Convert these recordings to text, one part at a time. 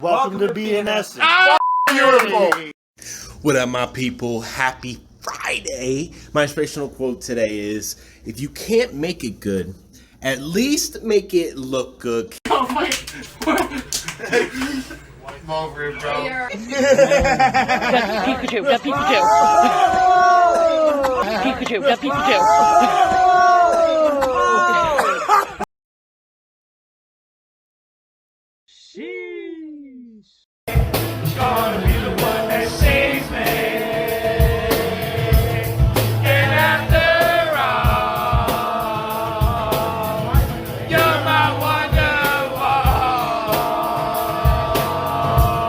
Welcome to B&Sn. Oh, beautiful. What up, my people? Happy Friday. My inspirational quote today is, if you can't make it good, at least make it look good. Oh my. I'm over it, bro. Pikachu, got Pikachu. Pikachu, got Pikachu. Sheesh. Gonna be the one that saves me. And after all, you're my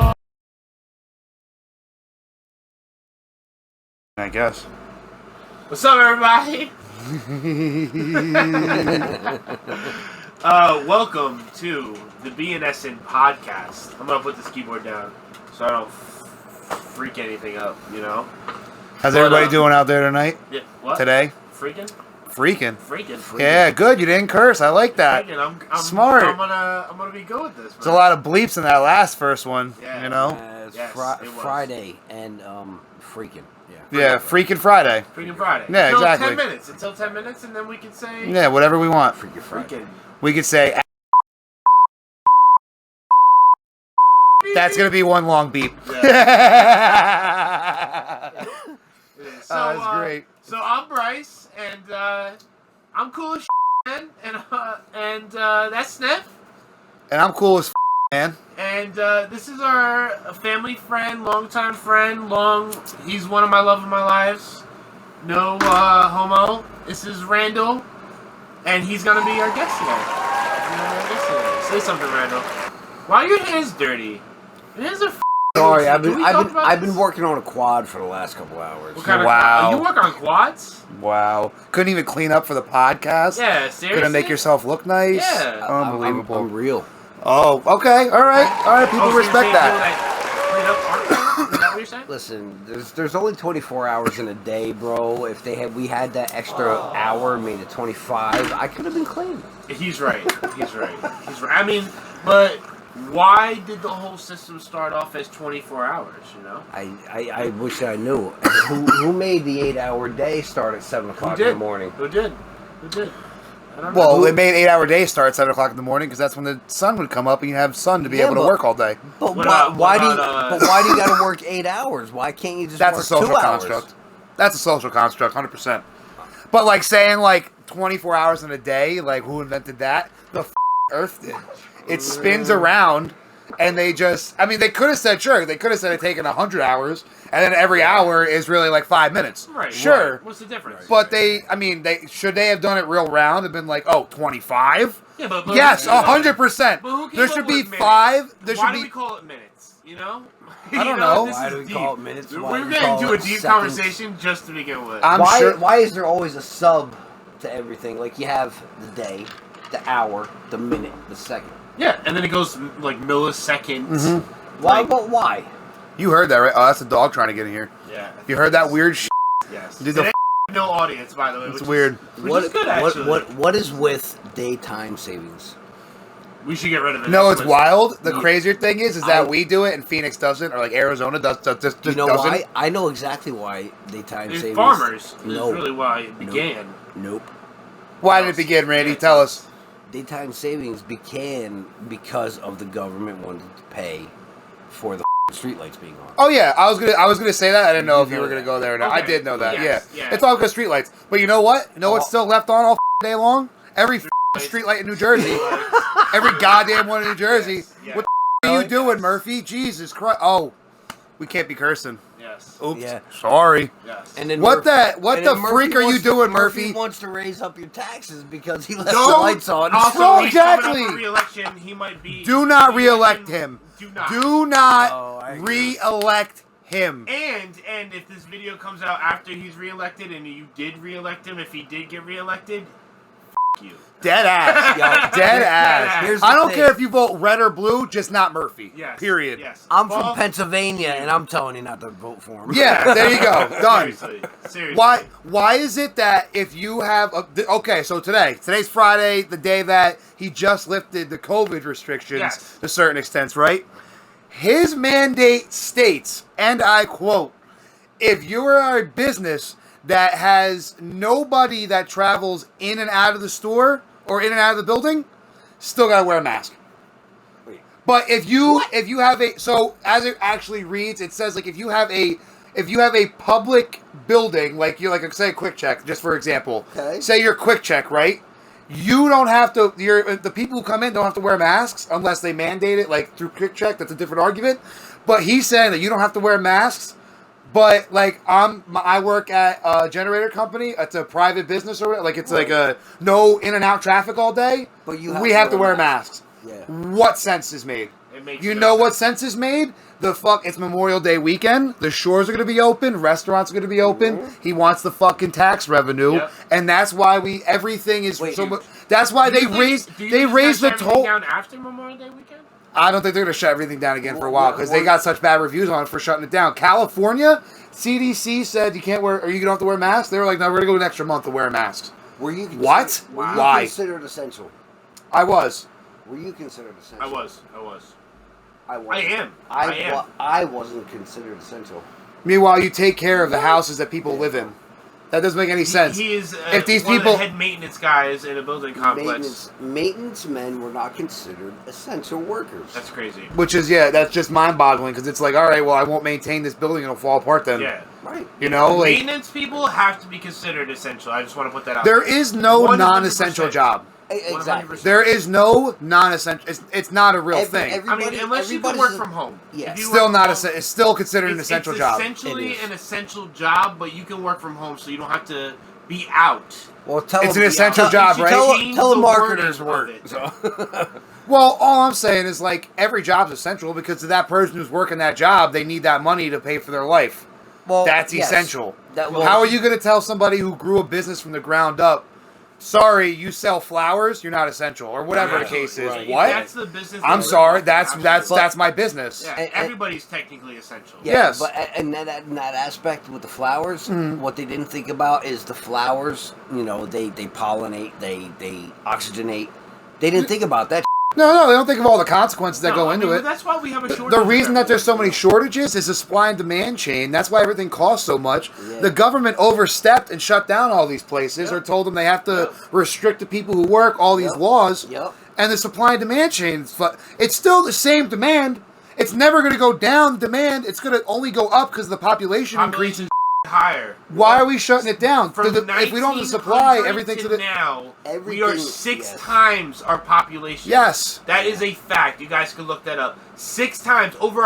wonderwall. I guess. What's up, everybody? Welcome to the B&Sn podcast. I'm gonna put this keyboard down so I don't freak anything up, you know? How's everybody doing out there tonight? Yeah, what? Today? Freaking? Freaking. Yeah, good. You didn't curse. I like that. I'm Smart. I'm gonna be good with this, man. There's a lot of bleeps in that last first one. Yeah. You know? It's Yes, it was. Friday and freaking. Yeah. Yeah, freaking Friday. Freaking Friday. Yeah, Until exactly. 10 minutes. Until 10 minutes, and then we can say... Yeah, whatever we want. Freaking. We could say. That's gonna be one long beep. Yeah. It is. So, That's great. So I'm Bryce, and I'm cool as man, and that's Sniff. And I'm cool as man. And this is our family friend, longtime friend. He's one of my love of my lives. No homo. This is Randall, and he's gonna be our guest today. Say something, Randall. Why are your hands dirty? Your hands are. Sorry, Did we talk about I've been this? working on a quad for the last couple hours. What kind Wow. of? You work on quads? Wow. Couldn't even clean up for the podcast. Yeah, seriously. Couldn't make yourself look nice. Yeah. Unbelievable. I'm real. Oh, okay. All right. People Oh, so you're respect saying that. clean up art form? Is that what you're saying? Listen, there's only 24 hours in a day, bro. If we had that extra hour, made it 25, I could have been clean. He's right. He's right. I mean, but why did the whole system start off as 24 hours, you know? I wish I knew. Who made the 8-hour day start at 7 o'clock in the morning? Who did? I don't know. Well, they made 8-hour days start at 7 o'clock in the morning because that's when the sun would come up and you have sun to be Yeah, able to but- work all day. But What why do you about, got to work 8 hours? Why can't you just That's a work social 2 hours? construct. That's a social construct, 100%. But like saying like 24 hours in a day, like who invented that? The Earth did. It spins around, and they just. I mean, they could have said sure. They could have said it taken 100 hours, and then every hour is really like 5 minutes. Right. Sure. Right. What's the difference? But they should they have done it real round and been like, oh, 25? Yeah, but Yes, but 100%. who came There up should be with minutes? 5. There Why should do be. we call it minutes? You know? I don't know. This Why is do we deep. call it minutes? Why We're do we getting call into a it deep seconds? conversation just to begin with. I'm why, sure. why is there always a sub to everything? Like you have the day, the hour, the minute, the second. Yeah, and then it goes like milliseconds. Mm-hmm. Why? Like- But why? You heard that, right? Oh, that's a dog trying to get in here. Yeah. You heard that weird shit? Yes. Did the Today, no audience, by the way. It's which weird. Which is good, actually. What is with daytime savings? We should get rid of it. No, it's Let's- wild. The Yeah. crazier thing is that we do it and Phoenix doesn't, or like Arizona just You know doesn't. why? I know exactly why daytime It's savings. farmers. No. Is really why it began. Nope. Why did it begin, Randy? Tell us. Daytime savings began because of the government wanted to pay for the streetlights being on. Oh yeah, I was gonna say that. I didn't know if you know were gonna that. go there or not. I Okay. did know that. Yes, Yeah. yeah. It's all because streetlights. But you know what? You know what's still left on all day long? Every streetlight in New Jersey. Every goddamn one in New Jersey. Yes. What the are you doing, Murphy? Jesus Christ! Oh, we can't be cursing. Yes. Oops. Yeah. Sorry. Yes. And then What Murphy- what and the then Murphy freak are you wants to- doing, Murphy? wants to raise up your taxes because he left Don't- the lights on. Also, No, he's coming exactly. up for re-election. He might be. Do not re-elect him. Do not. Do not Oh, I agree. re-elect him. And if this video comes out after he's re-elected, and you did re-elect him, if he did get re-elected, f*** you. Dead ass. Yo, Dead ass. here's I the don't thing. care if you vote red or blue, just not Murphy. Yes. Period. Yes. I'm Well, from Pennsylvania, and I'm telling you not to vote for him. Yeah, there you go. Done. Seriously. Why is it that if you have okay, so today's Friday, the day that he just lifted the COVID restrictions Yes. to certain extents, right? His mandate states, and I quote, if you are a business that has nobody that travels in and out of the store or in and out of the building, still gotta wear a mask. Wait. But if you have a, so as it actually reads, it says like if you have a public building, like say a Quick Check, just for example. Okay. Say you're Quick Check, right? You don't have to. The people who come in don't have to wear masks unless they mandate it, like through Quick Check. That's a different argument. But he's saying that you don't have to wear masks. But like I work at a generator company. It's a private business or like it's like a no in and out traffic all day. But we have to wear masks. Yeah. What sense is made? It makes You no know sense. what sense is made? It's Memorial Day weekend. The shores are going to be open. Restaurants are going to be open. Mm-hmm. He wants the fucking tax revenue, Yep. and that's why everything is Wait, so dude. much. That's why Do you they think- raised do you they think raised the shut everything toll. down after Memorial Day weekend? I don't think they're going to shut everything down again for a while because they got such bad reviews on it for shutting it down. California CDC said you can't wear, or you don't have to wear masks. They were like, no, we're going to go an extra month to wear masks. Were you What? Were you Why? considered essential? I was. Were you considered essential? I was. I wasn't. I am. I am. I wasn't considered essential. Meanwhile, you take care of the houses that people live in. That doesn't make any sense. He is If these one people- of the head maintenance guys in a building complex. Maintenance men were not considered essential workers. That's crazy. Which is, that's just mind-boggling because it's like, all right, well, I won't maintain this building; it'll fall apart then. Yeah. Right. You know, like Maintenance people have to be considered essential. I just want to put that out. there is no 100%. non-essential job. Exactly. 100%. There is no non-essential. It's not a real thing. I mean, unless you can work from home. Yeah. If you Still work not. from home, It's still considered an essential it's job. essentially It is. an essential job, but you can work from home, so you don't have to be out. Well, tell It's them an essential job, right? Change the telemarketers wording work. of it. Well, all I'm saying is like every job's essential because to that person who's working that job, they need that money to pay for their life. Well, That's yes. essential. Well, How are you going to tell somebody who grew a business from the ground up, sorry, you sell flowers, you're not essential, or whatever the case is? Right. What? That's the business. I'm that sorry, we're that's in. my business. Yeah, And- everybody's technically essential. Yeah, Yes. but in that aspect with the flowers, Mm-hmm. what they didn't think about is the flowers. You know, they pollinate, they oxygenate. They didn't think about that. No, they don't think of all the consequences that No, go I into mean, it. but that's why we have a shortage. The of reason that there's so many everything. shortages is the supply and demand chain. That's why everything costs so much. Yeah. The government overstepped and shut down all these places or Yep. told them they have to Yep. restrict the people who work, all these Yep. laws. Yep. And the supply and demand chain, it's still the same demand. It's never going to go down, demand. It's going to only go up because the population increases. higher. Why are we shutting it down? From If we don't have the supply, 1900 everything's to going to... now, we Everything- are 6 yes. times our population. Yes. That is a fact. You guys can look that up. 6 times over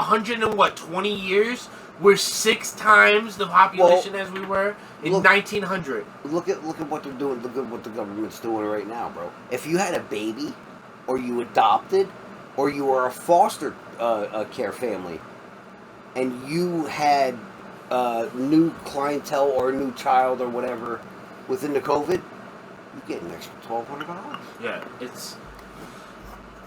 120 years. We're 6 times the population as we were in look- 1900. Look at what they're doing. Look at what the government's doing right now, bro. If you had a baby, or you adopted, or you were a foster care family, and you had new clientele or a new child or whatever within the COVID, you get an extra $1,200. Yeah, it's.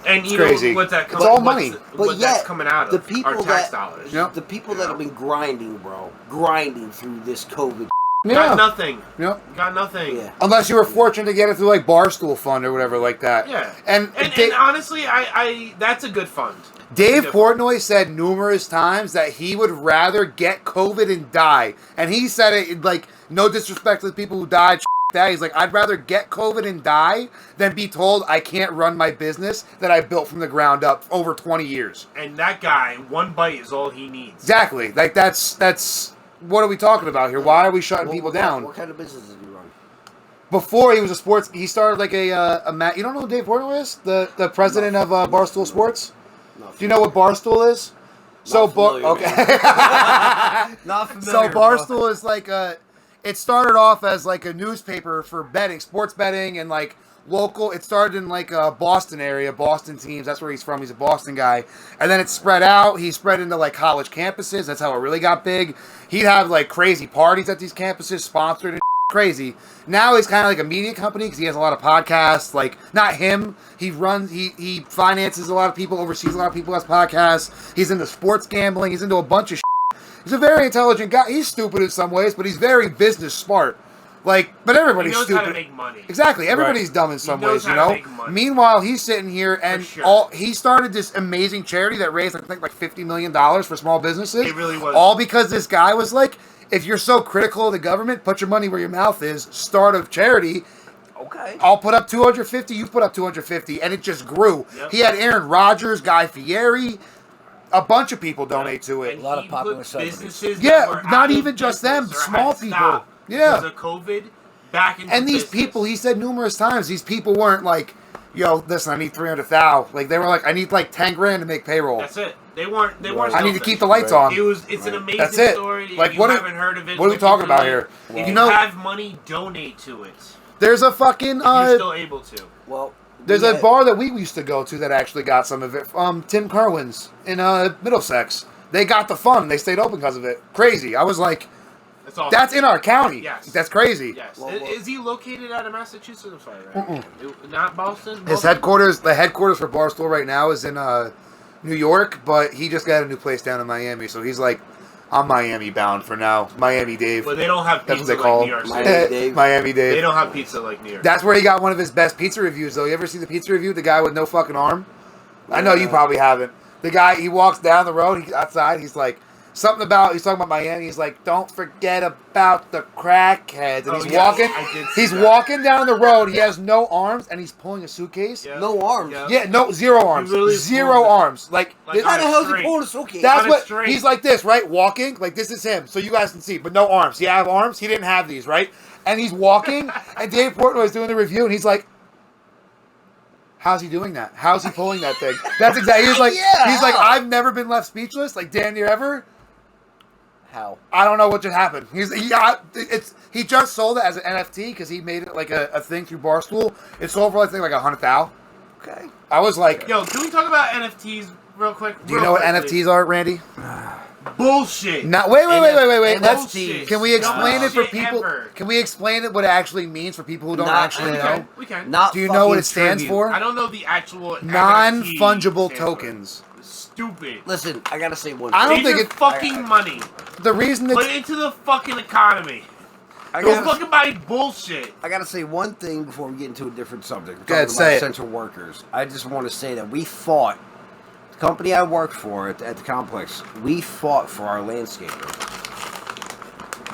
And It's you crazy. know what that It's all money. What But that's yet, coming out the of people our tax that- dollars. Yep. The people that have been grinding, bro, grinding through this COVID. Yeah. Got nothing. Yep. Got nothing. Yeah. Unless you were fortunate to get it through like Barstool Fund or whatever like that. Yeah. And And honestly, I that's a good fund. Dave Good Portnoy said numerous times that he would rather get COVID and die. And he said it like, no disrespect to the people who died, that. He's like, I'd rather get COVID and die than be told I can't run my business that I built from the ground up over 20 years. And that guy, one bite is all he needs. Exactly. Like, that's what are we talking about here? Why are we shutting people down? What kind of business did you run? Before he was a sports, he started like a you don't know who Dave Portnoy is? The president of Barstool Sports? No. Do you know what Barstool is? So, familiar, okay. Not familiar. So Barstool is like it started off as like a newspaper for betting, sports betting, and like local. It started in like a Boston area, Boston teams. That's where he's from. He's a Boston guy. And then it spread out. He spread into like college campuses. That's how it really got big. He'd have like crazy parties at these campuses, sponsored and crazy. Now he's kind of like a media company because he has a lot of podcasts. Like, not him. He runs, he finances a lot of people, oversees a lot of people as podcasts. He's into sports gambling. He's into a bunch of shit. He's a very intelligent guy. He's stupid in some ways, but he's very business smart. Like, but He everybody's knows stupid. how to make money. Exactly. Everybody's dumb in some knows ways, you how to know? make money. Meanwhile, he's sitting here and sure. he started this amazing charity that raised, I think, like $50 million for small businesses. It really was. All because this guy was like, if you're so critical of the government, put your money where your mouth is, start a charity. Okay. I'll put up 250, you put up 250, and it just grew. Yep. He had Aaron Rodgers, Guy Fieri, a bunch of people donate to it. And A lot of he popular put celebrities. businesses Yeah, that were not out of even just them, business or small had to people. stop Yeah. because of COVID back into And these business. people, he said numerous times, these people weren't like, yo, listen, I need 300,000. Like, they were like, I need like 10 grand to make payroll. That's it. They weren't. They weren't. I need to selfish. keep the lights on. It's an amazing That's it. story. Like, If what you are- haven't heard of it, what are we look talking into about it. here? If You you know- have money, donate to it. There's a fucking, You're still able to. Well, there's we a had- bar that we used to go to that actually got some of it. Tim Kerwin's in Middlesex. They got the fund. They stayed open because of it. Crazy. I was like, That's all. that's in our county. Yes. That's crazy. Yes. Well, Is he located out of Massachusetts? I'm sorry, right? Not Boston. His headquarters, the headquarters for Barstool right now is in New York, but he just got a new place down in Miami. So he's like, I'm Miami bound for now. Miami Dave. But they don't have That's pizza what they call like New York him. City. Miami Dave. Miami Dave. They don't have pizza like New York. That's where he got one of his best pizza reviews, though. You ever see the pizza review? The guy with no fucking arm? I know you probably haven't. The guy, he walks down the road, he's outside, he's like, something about, he's talking about Miami, he's like, don't forget about the crackheads. And Oh, he's yes, walking, I did see he's that. walking down the road, he has no arms, and he's pulling a suitcase. Yeah. No arms. Yeah. Yeah, no, zero arms. really Zero pulled it. arms. Like Like How the hell is he straight. pulling a suitcase? that's on a what, string. he's like this, right? Walking, like this is him, so you guys can see, but no arms. He have arms, he didn't have these, right? And he's walking, and Dave Portnoy's doing the review, and he's like, how's he doing that? How's he pulling that thing? That's exactly. He's like, Yeah, he's like, how? I've never been left speechless, like damn near ever. How? I don't know what just happened. He just sold it as an NFT because he made it like a thing through Barstool. It sold for I think like 100,000. Okay. I was like, Yo, can we talk about NFTs real quick? do you know what NFTs are, Randy? Bullshit. Not wait. NFTs. Let's. Can we explain it for Bullshit people? ever. Can we explain it what it actually means for people who don't Not- actually okay. know? We can. Not Do you know what fucking it stands tribute. for? I don't know the actual Non-fungible NFT tokens. Stupid. Listen, I gotta say one I thing. don't Save think your it- fucking money. The reason Put it's it into the fucking economy. I Don't gotta, fucking buy bullshit. I gotta say one thing before we get into a different subject. Go ahead, Talking say about it. essential workers. I just want to say that we fought. The company I worked for at the complex, we fought for our landscaper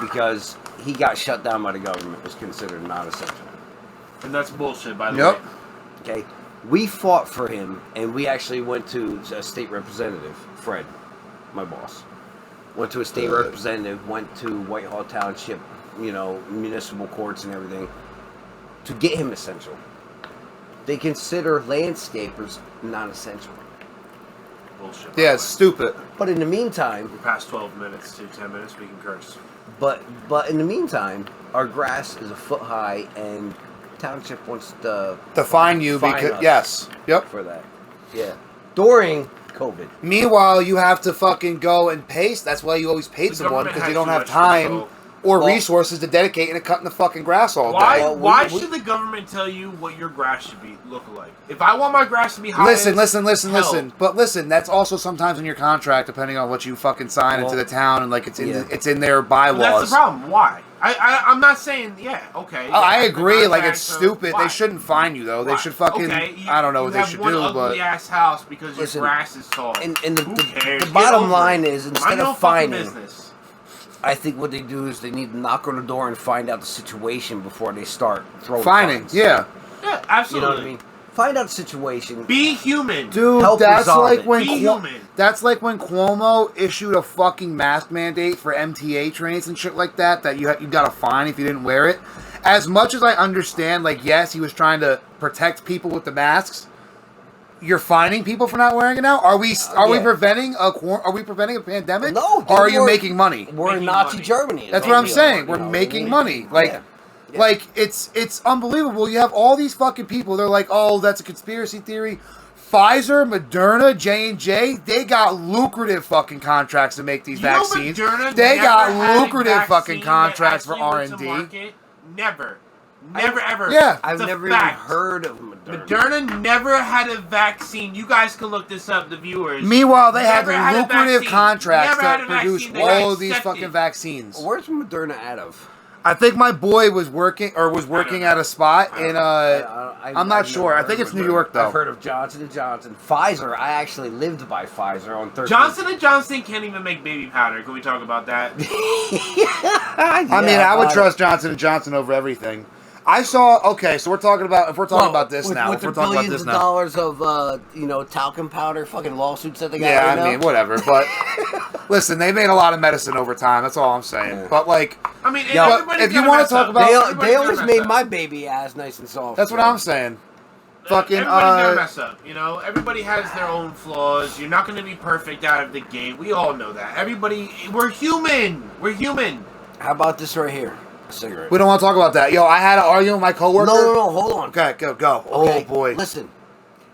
because he got shut down by the government. Was considered non-essential. And that's bullshit, by the Yep. way. Okay, we fought for him, and we actually went to a state representative, Fred, my boss. Went to a state representative, went to Whitehall Township, municipal courts and everything, to get him essential. They consider landscapers non-essential. Bullshit. by yeah, the it's way. stupid. But in the meantime, We're past 12 minutes to 10 minutes. We can curse. but in the meantime, our grass is a foot high, and township wants to To fine you Fine because us. yes, yep. for that. Yeah, during COVID. Meanwhile, you have to fucking go and pay. That's why you always paid The someone government because has you don't too have much time control. or Well- resources to dedicate into cutting the fucking grass all Why? day. Well, Why we- should the government tell you what your grass should look like? If I want my grass to be high, Listen. hell, But listen, that's also sometimes in your contract, depending on what you fucking sign into the town, and like it's in Yeah. it's in their But bylaws. that's the problem. Why? I'm not saying okay. Oh, I yeah, agree. the Like contract, it's so stupid. why? They shouldn't fine you though. They Why? should fucking. Okay, I don't know you what they have should one do, ugly but ass house because Listen, your grass is tall. And Who the cares? the Get bottom over line it. is, Mind instead your of fucking fining, business. I think what they do is they need to knock on the door and find out the situation before they start throwing fining. fines. Yeah, Yeah, You absolutely. know what I mean? Find out the situation. Be human. dude. Help That's resolve like it. when Be human. that's like when Cuomo issued a fucking mask mandate for MTA trains and shit like that. That you got a fine if you didn't wear it. As much as I understand, like yes, he was trying to protect people with the masks. You're fining people for not wearing it now. Are we Yeah. preventing a pandemic? No, Or are you we're- making money? We're in Making Nazi money. Germany. That's is what I'm we are, saying. you We're know, making we- money. Like, yeah. Yeah. like it's unbelievable. You have all these fucking people. They're like, oh, that's a conspiracy theory. Pfizer, Moderna, J&J, they got lucrative fucking contracts to make these You know vaccines. Moderna They never got had a lucrative vaccine fucking that contracts for actually went to R&D. market? Never. Never ever. Yeah. I've It's a never even fact. heard of Moderna. Moderna never had a vaccine. You guys can look this up, the viewers. Meanwhile, they had Never had a lucrative vaccine. contracts Never had to a produce vaccine that got all of these accepted. fucking vaccines. Where's Moderna out of? I think my boy was working at a spot in I'm not sure. I think it's New York though. I've heard of Johnson & Johnson. Pfizer, I actually lived by Pfizer on 13th. Johnson & Johnson can't even make baby powder. Can we talk about that? I mean, I would trust Johnson & Johnson over everything. I saw. Okay, so we're talking about about this with, now. With we're the talking about billions this of now. dollars of talcum powder, fucking lawsuits that they got. Yeah, right I now. mean, whatever. But listen, they made a lot of medicine over time. That's all I'm saying. Yeah. But like, I mean, if you want to talk about, they always made my baby ass nice and soft. that's what I'm saying. Fucking. Everybody's gonna mess up, you know. Everybody has their own flaws. You're not gonna be perfect out of the gate. We all know that. Everybody, we're human. We're human. How about this right here? A cigarette. We don't want to talk about that. Yo, I had an argument with my coworker. No, hold on. Okay, go. Okay, Oh boy. Listen,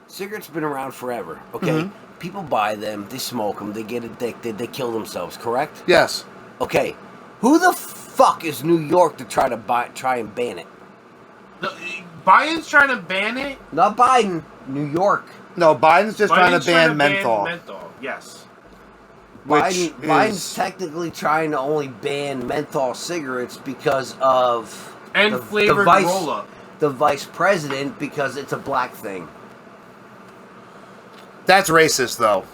cigarettes been around forever. Okay, Mm-hmm. people buy them, they smoke them, they get addicted, they kill themselves. Correct? Yes. Okay, who the fuck is New York to try and ban it? Biden's trying to ban it. Not Biden, New York. No, Biden's just trying Biden's to ban menthol. Yes. Biden's technically trying to only ban menthol cigarettes because of And flavored roll-up. The vice president, because it's a black thing. That's racist, though.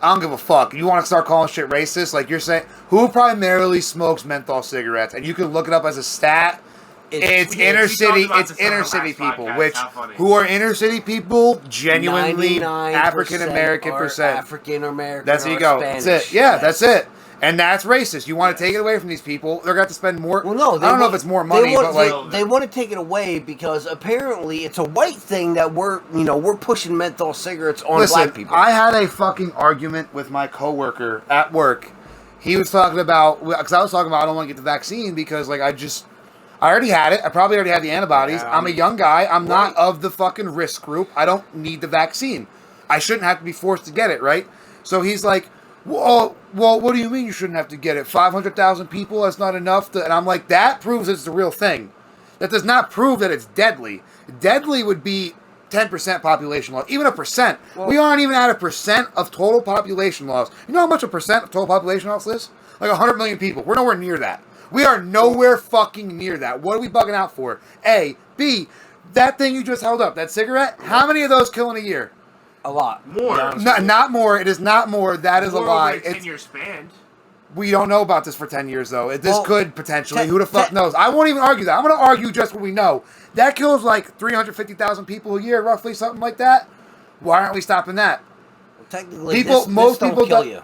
I don't give a fuck. You want to start calling shit racist? Like you're saying, who primarily smokes menthol cigarettes? And you can look it up as a stat. It's inner city. It's inner city people, who are inner city people, genuinely African American percent. African American. That's how you go. Spanish. That's it. Yeah, that's it. And that's racist. You want to take it away from these people? They're going to have to spend more. Well, no, I don't know if it's more money, but like they want to take it away because apparently it's a white thing that we're pushing menthol cigarettes on black people. I had a fucking argument with my coworker at work. He was talking about, because I was talking about I don't want to get the vaccine because like I already had it. I probably already had the antibodies. Yeah, I'm a young guy. I'm not of the fucking risk group. I don't need the vaccine. I shouldn't have to be forced to get it, right? So he's like, well, what do you mean you shouldn't have to get it? 500,000 people, that's not enough to... And I'm like, that proves it's the real thing. That does not prove that it's deadly. Deadly would be 10% population loss. Even a percent. Well, we aren't even at a percent of total population loss. You know how much a percent of total population loss is? Like 100 million people. We're nowhere near that. We are nowhere fucking near that. What are we bugging out for? A. B. That thing you just held up, that cigarette, how many of those kill in a year? A lot. More. Not more. It is not more. That is a lie. Over a 10-year span. We don't know about this for 10 years, though. This could potentially. Who the fuck te- knows? I won't even argue that. I'm going to argue just what we know. That kills like 350,000 people a year, roughly, something like that. Why aren't we stopping that? Well, technically, most people don't kill you.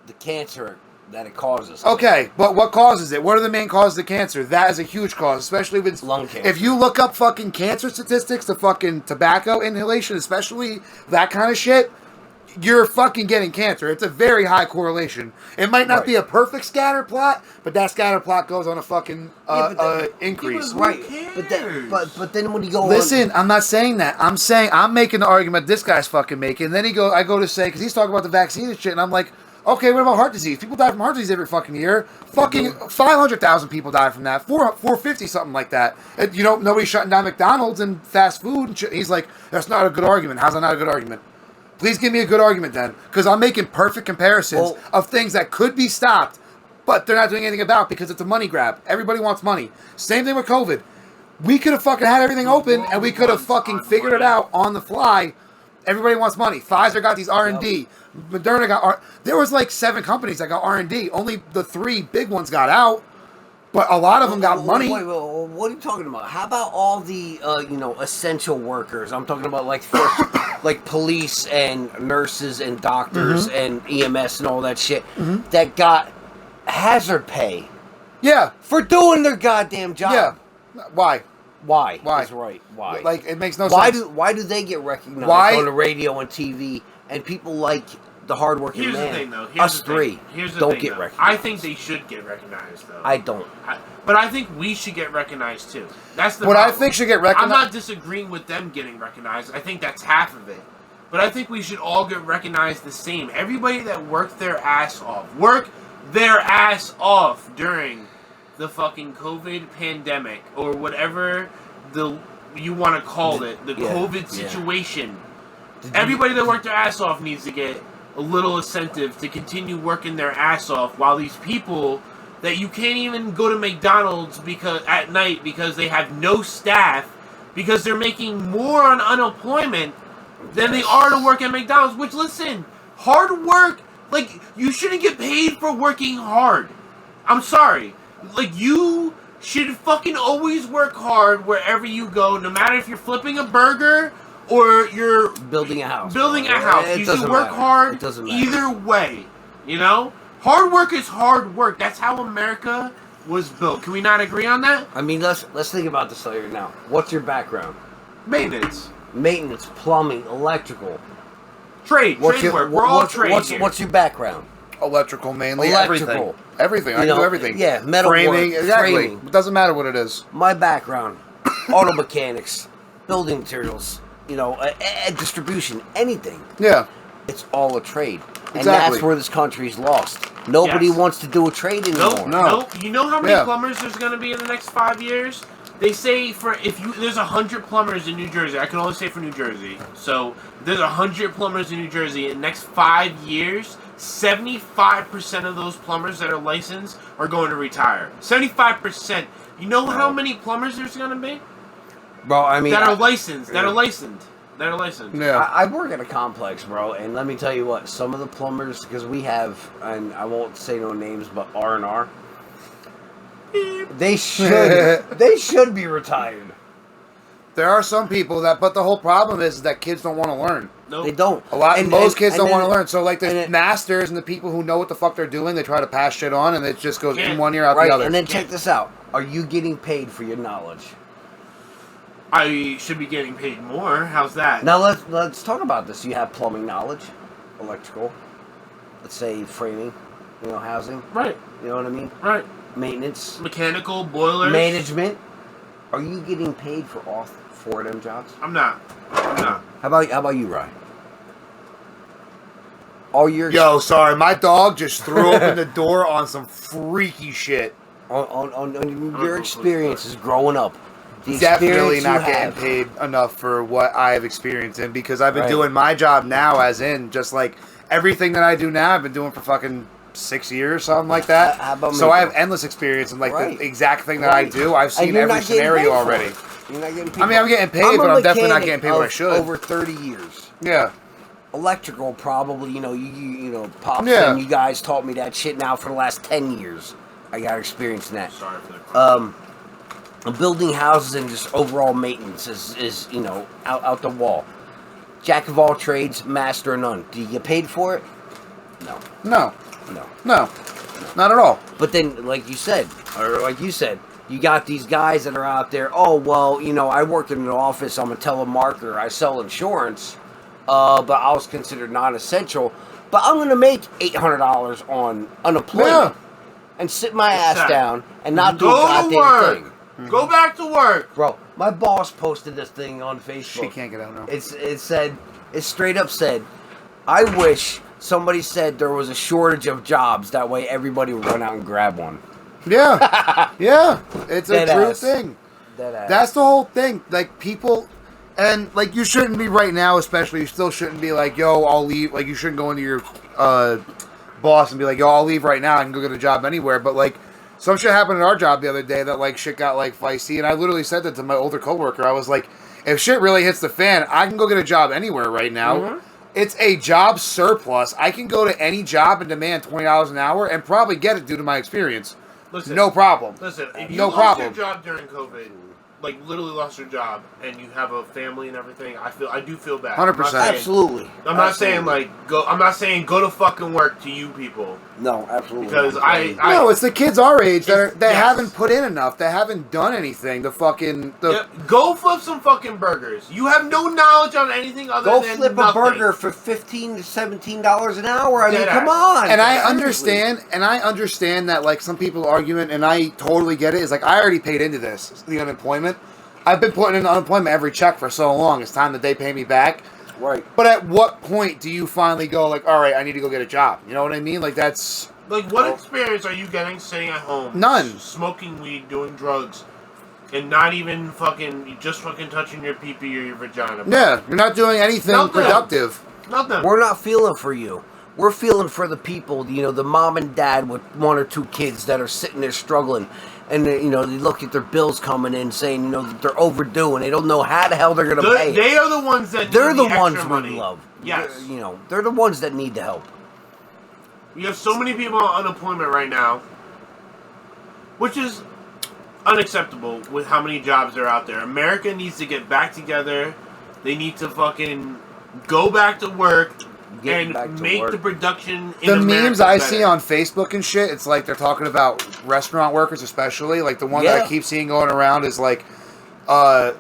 The cancer that it causes. Okay, but what causes it? What are the main causes of cancer? That is a huge cause, especially if it's lung cancer. If you look up fucking cancer statistics to fucking tobacco inhalation, especially that kind of shit, you're fucking getting cancer. It's a very high correlation. It might not be a perfect scatter plot, but that scatter plot goes on a fucking increase. Right. But then when you go Listen, I'm not saying that. I'm making the argument this guy's fucking making. Then I go to say, because he's talking about the vaccine and shit, and I'm like, okay, what about heart disease? People die from heart disease every fucking year. Fucking 500,000 people die from that. 450, something like that. And, nobody's shutting down McDonald's and fast food and shit. He's like, that's not a good argument. How's that not a good argument? Please give me a good argument then. Because I'm making perfect comparisons of things that could be stopped, but they're not doing anything about because it's a money grab. Everybody wants money. Same thing with COVID. We could have fucking had everything open and we could have fucking figured it out on the fly. Everybody wants money. Pfizer got these R&D. Moderna got there was like 7 companies that got R&D. Only the 3 big ones got out, but a lot of them got money. Wait, what are you talking about? How about all the essential workers? I'm talking about like police and nurses and doctors and EMS and all that shit that got hazard pay. Yeah, for doing their goddamn job. Yeah, why? Why? That's right. Why? Like, it makes no sense. Why do they get recognized on the radio and TV, and people like the hardworking man? Here's the thing, though. Us three don't get recognized. I think they should get recognized, though. I don't. But I think we should get recognized, too. That's the What problem. I think should get recognized... I'm not disagreeing with them getting recognized. I think that's half of it. But I think we should all get recognized the same. Everybody that worked their ass off during the fucking COVID pandemic, or whatever you want to call it, the COVID situation. Everybody that worked their ass off needs to get a little incentive to continue working their ass off while these people that you can't even go to McDonald's because at night because they have no staff because they're making more on unemployment than they are to work at McDonald's. Which, listen, hard work, like, you shouldn't get paid for working hard. I'm sorry. Like, you should fucking always work hard wherever you go, no matter if you're flipping a burger or you're building a house. You should work hard It doesn't matter. either way, you know? Hard work is hard work. That's how America was built. Can we not agree on that? I mean, let's think about this later now. What's your background? Maintenance. Maintenance, plumbing, electrical. Trade work. We're all trade here. What's your background? Electrical mainly. Electrical. Everything. I can do everything. Yeah, metal framing. work, Exactly. framing. It doesn't matter what it is. My background, auto mechanics, building materials, distribution, anything. Yeah. It's all a trade. And Exactly. that's where this country's lost. Nobody Yes. wants to do a trade anymore. Nope. You know how many Yeah. plumbers there's going to be in the next 5 years? They say there's 100 plumbers in New Jersey. I can only say for New Jersey. So there's 100 plumbers in New Jersey. In the next 5 years, 75% of those plumbers that are licensed are going to retire. 75%. You know how many plumbers there's going to be? Bro, I mean... That are licensed. Yeah. I work at a complex, bro, and let me tell you what, some of the plumbers, because we have, and I won't say no names, but R&R, they should be retired. There are some people but the whole problem is that kids don't want to learn. Nope. They don't. Most kids don't want to then- learn. So, like, the and masters and the people who know what the fuck they're doing, they try to pass shit on, and it just goes in Yeah. one ear, out Right, the other. and then check this out. Are you getting paid for your knowledge? I should be getting paid more. How's that? Now let's talk about this. You have plumbing knowledge, electrical, let's say framing, housing. Right. You know what I mean? Right. Maintenance, Mechanical, boilers. management. Are you getting paid for all four of them jobs? I'm not. How about you, Ryan? All your Yo, sorry, my dog just threw open the door on some freaky shit. on your experiences growing up. The Definitely experience not you getting have. paid enough for what I have experienced in, because I've been Right. doing my job now, as in just like everything that I do now, I've been doing for fucking 6 years, something like that. How about So me, I have though? endless experience in like Right. the exact thing that I Right. do. I've And seen you're every not getting scenario paid for already. it. You're not getting paid. I mean, I'm getting paid, a but I'm definitely not mechanic getting paid what I of should. Over 30 years. Yeah. Electrical, probably. You pops Yeah. and you guys taught me that shit. Now for the last 10 years, I got experience in that. Sorry for the Building houses and just overall maintenance is out the wall. Jack of all trades, master of none. Do you get paid for it? No. No. No. Not at all. But then, like you said, you got these guys that are out there. Oh well, I work in an office. I'm a telemarketer. I sell insurance, but I was considered non-essential. But I'm gonna make $800 on unemployment and sit my ass down and not do a Go to goddamn work. thing. Go back to work. Bro, my boss posted this thing on Facebook. She can't get out now. It straight up said, I wish somebody said there was a shortage of jobs. That way everybody would run out and grab one. Yeah. Yeah. It's a Dead true ass. thing. That That's the whole thing. Like, people, and like, you shouldn't be right now, especially. You still shouldn't be like, yo, I'll leave. Like, you shouldn't go into your boss and be like, yo, I'll leave right now. I can go get a job anywhere. But like, some shit happened at our job the other day that like shit got like feisty, and I literally said that to my older coworker. I was like, if shit really hits the fan, I can go get a job anywhere right now. Mm-hmm. It's a job surplus. I can go to any job and demand $20 an hour and probably get it due to my experience. Listen, No problem. Listen, if you No lost problem. your job during COVID, like literally lost your job, and you have a family and everything, I do feel bad. 100%. Absolutely. I'm not saying I'm not saying go to fucking work to you people, No, absolutely. because I No, it's the kids our age that Yes. haven't put in enough. That haven't done anything. go flip some fucking burgers. You have no knowledge on anything other Go than flip nothing. a burger for $15 to $17 an hour. I mean, Dead come ass. on. And I Seriously. understand that like some people argument, and I totally get it. Is like, I already paid into this, the unemployment. I've been putting in unemployment every check for so long. It's time that they pay me back. Right. But at what point do you finally go like, all right, I need to go get a job? You know what I mean? Like, that's Like, what experience are you getting sitting at home? None. Smoking weed, doing drugs, and not even just fucking touching your pee-pee or your vagina. yeah. You're not doing anything Nothing. productive. Nothing. We're not feeling for you. we're feeling for the people, the mom and dad with 1 or 2 kids that are sitting there struggling. And, they look at their bills coming in saying, that they're overdue and they don't know how the hell they're going to pay it. They are the ones that They're need the ones extra we money. love. Yes. They're the ones that need the help. We have so many people on unemployment right now, which is unacceptable with how many jobs are out there. America needs to get back together. They need to fucking go back to work and make the production in The America memes I better. see on Facebook and shit, it's like they're talking about restaurant workers especially. Like the one that I keep seeing going around is like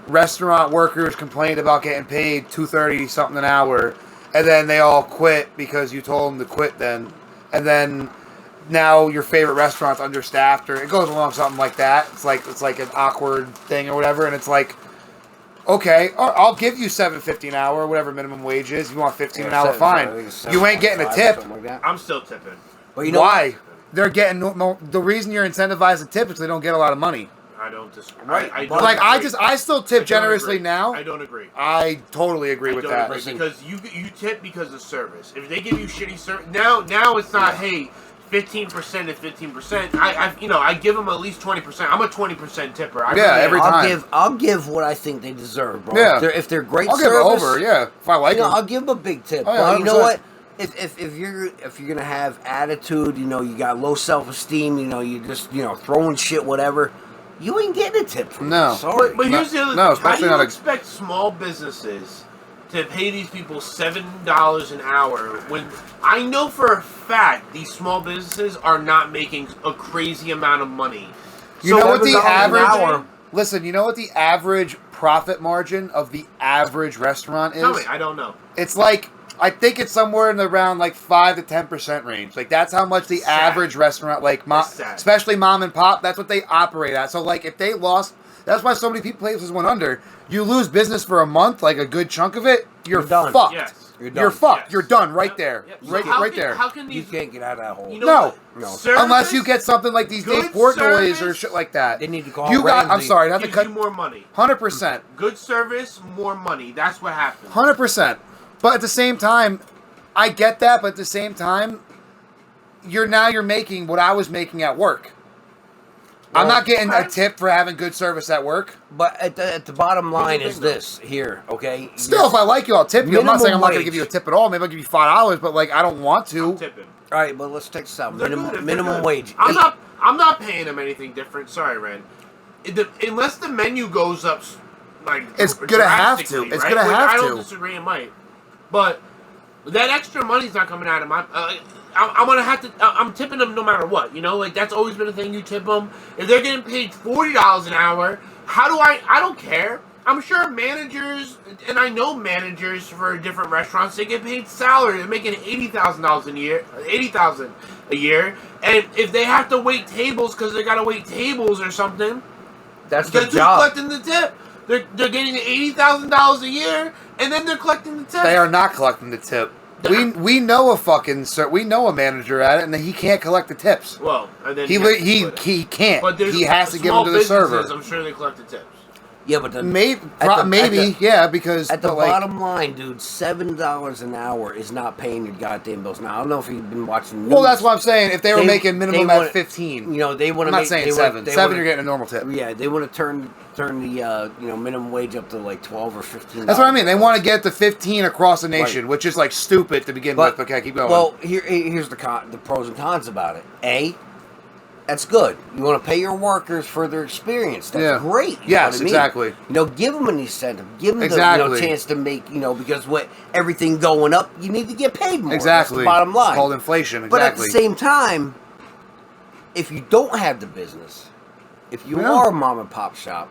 restaurant workers complained about getting paid $2.30 something an hour, and then they all quit because you told them to quit then. And then now your favorite restaurant's understaffed, or it goes along something like that. It's like an awkward thing or whatever, and it's like, okay, I'll give you $7.50 an hour, whatever minimum wage is. You want $15 an hour, fine. You ain't getting a tip. I'm still tipping. But why? They're getting the reason you're incentivized to tip is they don't get a lot of money. I don't disagree. Right. I don't Like agree. I still tip generously agree. now. I don't agree. I totally agree with that. Because you tip because of service. If they give you shitty service, now it's not. Hey, 15% is 15%. I give them at least 20%. I'm a 20% tipper. Every time. I'll give what I think they deserve, bro. Yeah. If they're great I'll service, give it over. Yeah, if I like them. I'll give them a big tip. Oh, yeah, but you know 100%. what? If you're gonna have attitude, you got low self-esteem, you just throwing shit, whatever. You ain't getting a tip from No. me. Sorry. But here's the other no, thing. How do especially you not a- expect small businesses to pay these people $7 an hour when I know for a fact these small businesses are not making a crazy amount of money? You know what the $7 an average? hour. Listen, you know what the average profit margin of the average restaurant is? Tell me, I don't know. It's like, I think it's somewhere in the around like 5 to 10% range. Like that's how much the Sad. average restaurant, like That's sad. especially mom and pop, that's what they operate at. So like if they lost, that's why so many places went under. You lose business for a month, like a good chunk of it, you're done. fucked. Yes. You're fucked. Yes. You're done right Yep. there. Yep. So Right, how right can- there. How can You these? can't get out of that hole. You know No. what? No. Service Unless you get something like these good Dave Portnoy's or service shit like that. They need to call You got. I'm Ramsey. sorry. Not to gives cut. you more money. 100%. Good service, more money. That's what happens. 100%. But at the same time, I get that. But at the same time, you're making what I was making at work. I'm not getting a tip for having good service at work. But at the bottom line the is thing, though. this here, okay? Still, if I like you, I'll tip you. I'm not Minimum saying I'm not going to wage. give you a tip at all. Maybe I'll give you $5, but like I don't want to. I'm tipping. All right, but let's take some They're good, they're minimum good. wage. I'm not paying them anything different. Sorry, Ren. Unless the menu goes up, like It's gonna have to. drastically, It's right? gonna Which have I don't to. disagree. It might, but that extra money's not coming out of my. I'm gonna have to. I'm tipping them no matter what. Like that's always been a thing. You tip them if they're getting paid $40 an hour. How do I don't care. I'm sure managers, and I know managers for different restaurants, they get paid salary. They're making $80,000 a year, $80,000 a year, and if they have to wait tables because they gotta wait tables or something, That's their guess who's job. collecting the tip? They're getting $80,000 a year, and then they're collecting the tip. They are not collecting the tip. We know a manager at it, and he can't collect the tips. Well, and then He can't. But there's He has to give small them to the server. businesses, I'm sure they collect the tips. Yeah, but the, Maybe, at yeah, because at the but, like, bottom line, dude, $7 an hour is not paying your goddamn bills. Now I don't know if you've been watching. News. well, that's what I'm saying. If they were making minimum they wanna- at 15, they want I'm to. not saying 7. 7, you're getting a normal tip. Yeah, they want to turn the minimum wage up to like 12 or 15. That's what I mean. They want to get the 15 across the nation, which is like stupid to begin with. Okay, keep going. Well, here's the pros and cons about it. A, that's good. You want to pay your workers for their experience. That's great. You know Yes, what I mean? exactly. Give them an incentive. Give them Exactly. the chance to make, because with everything going up, you need to get paid more. Exactly. That's the bottom line. It's called inflation. Exactly. But at the same time, if you don't have the business, if you are a mom and pop shop,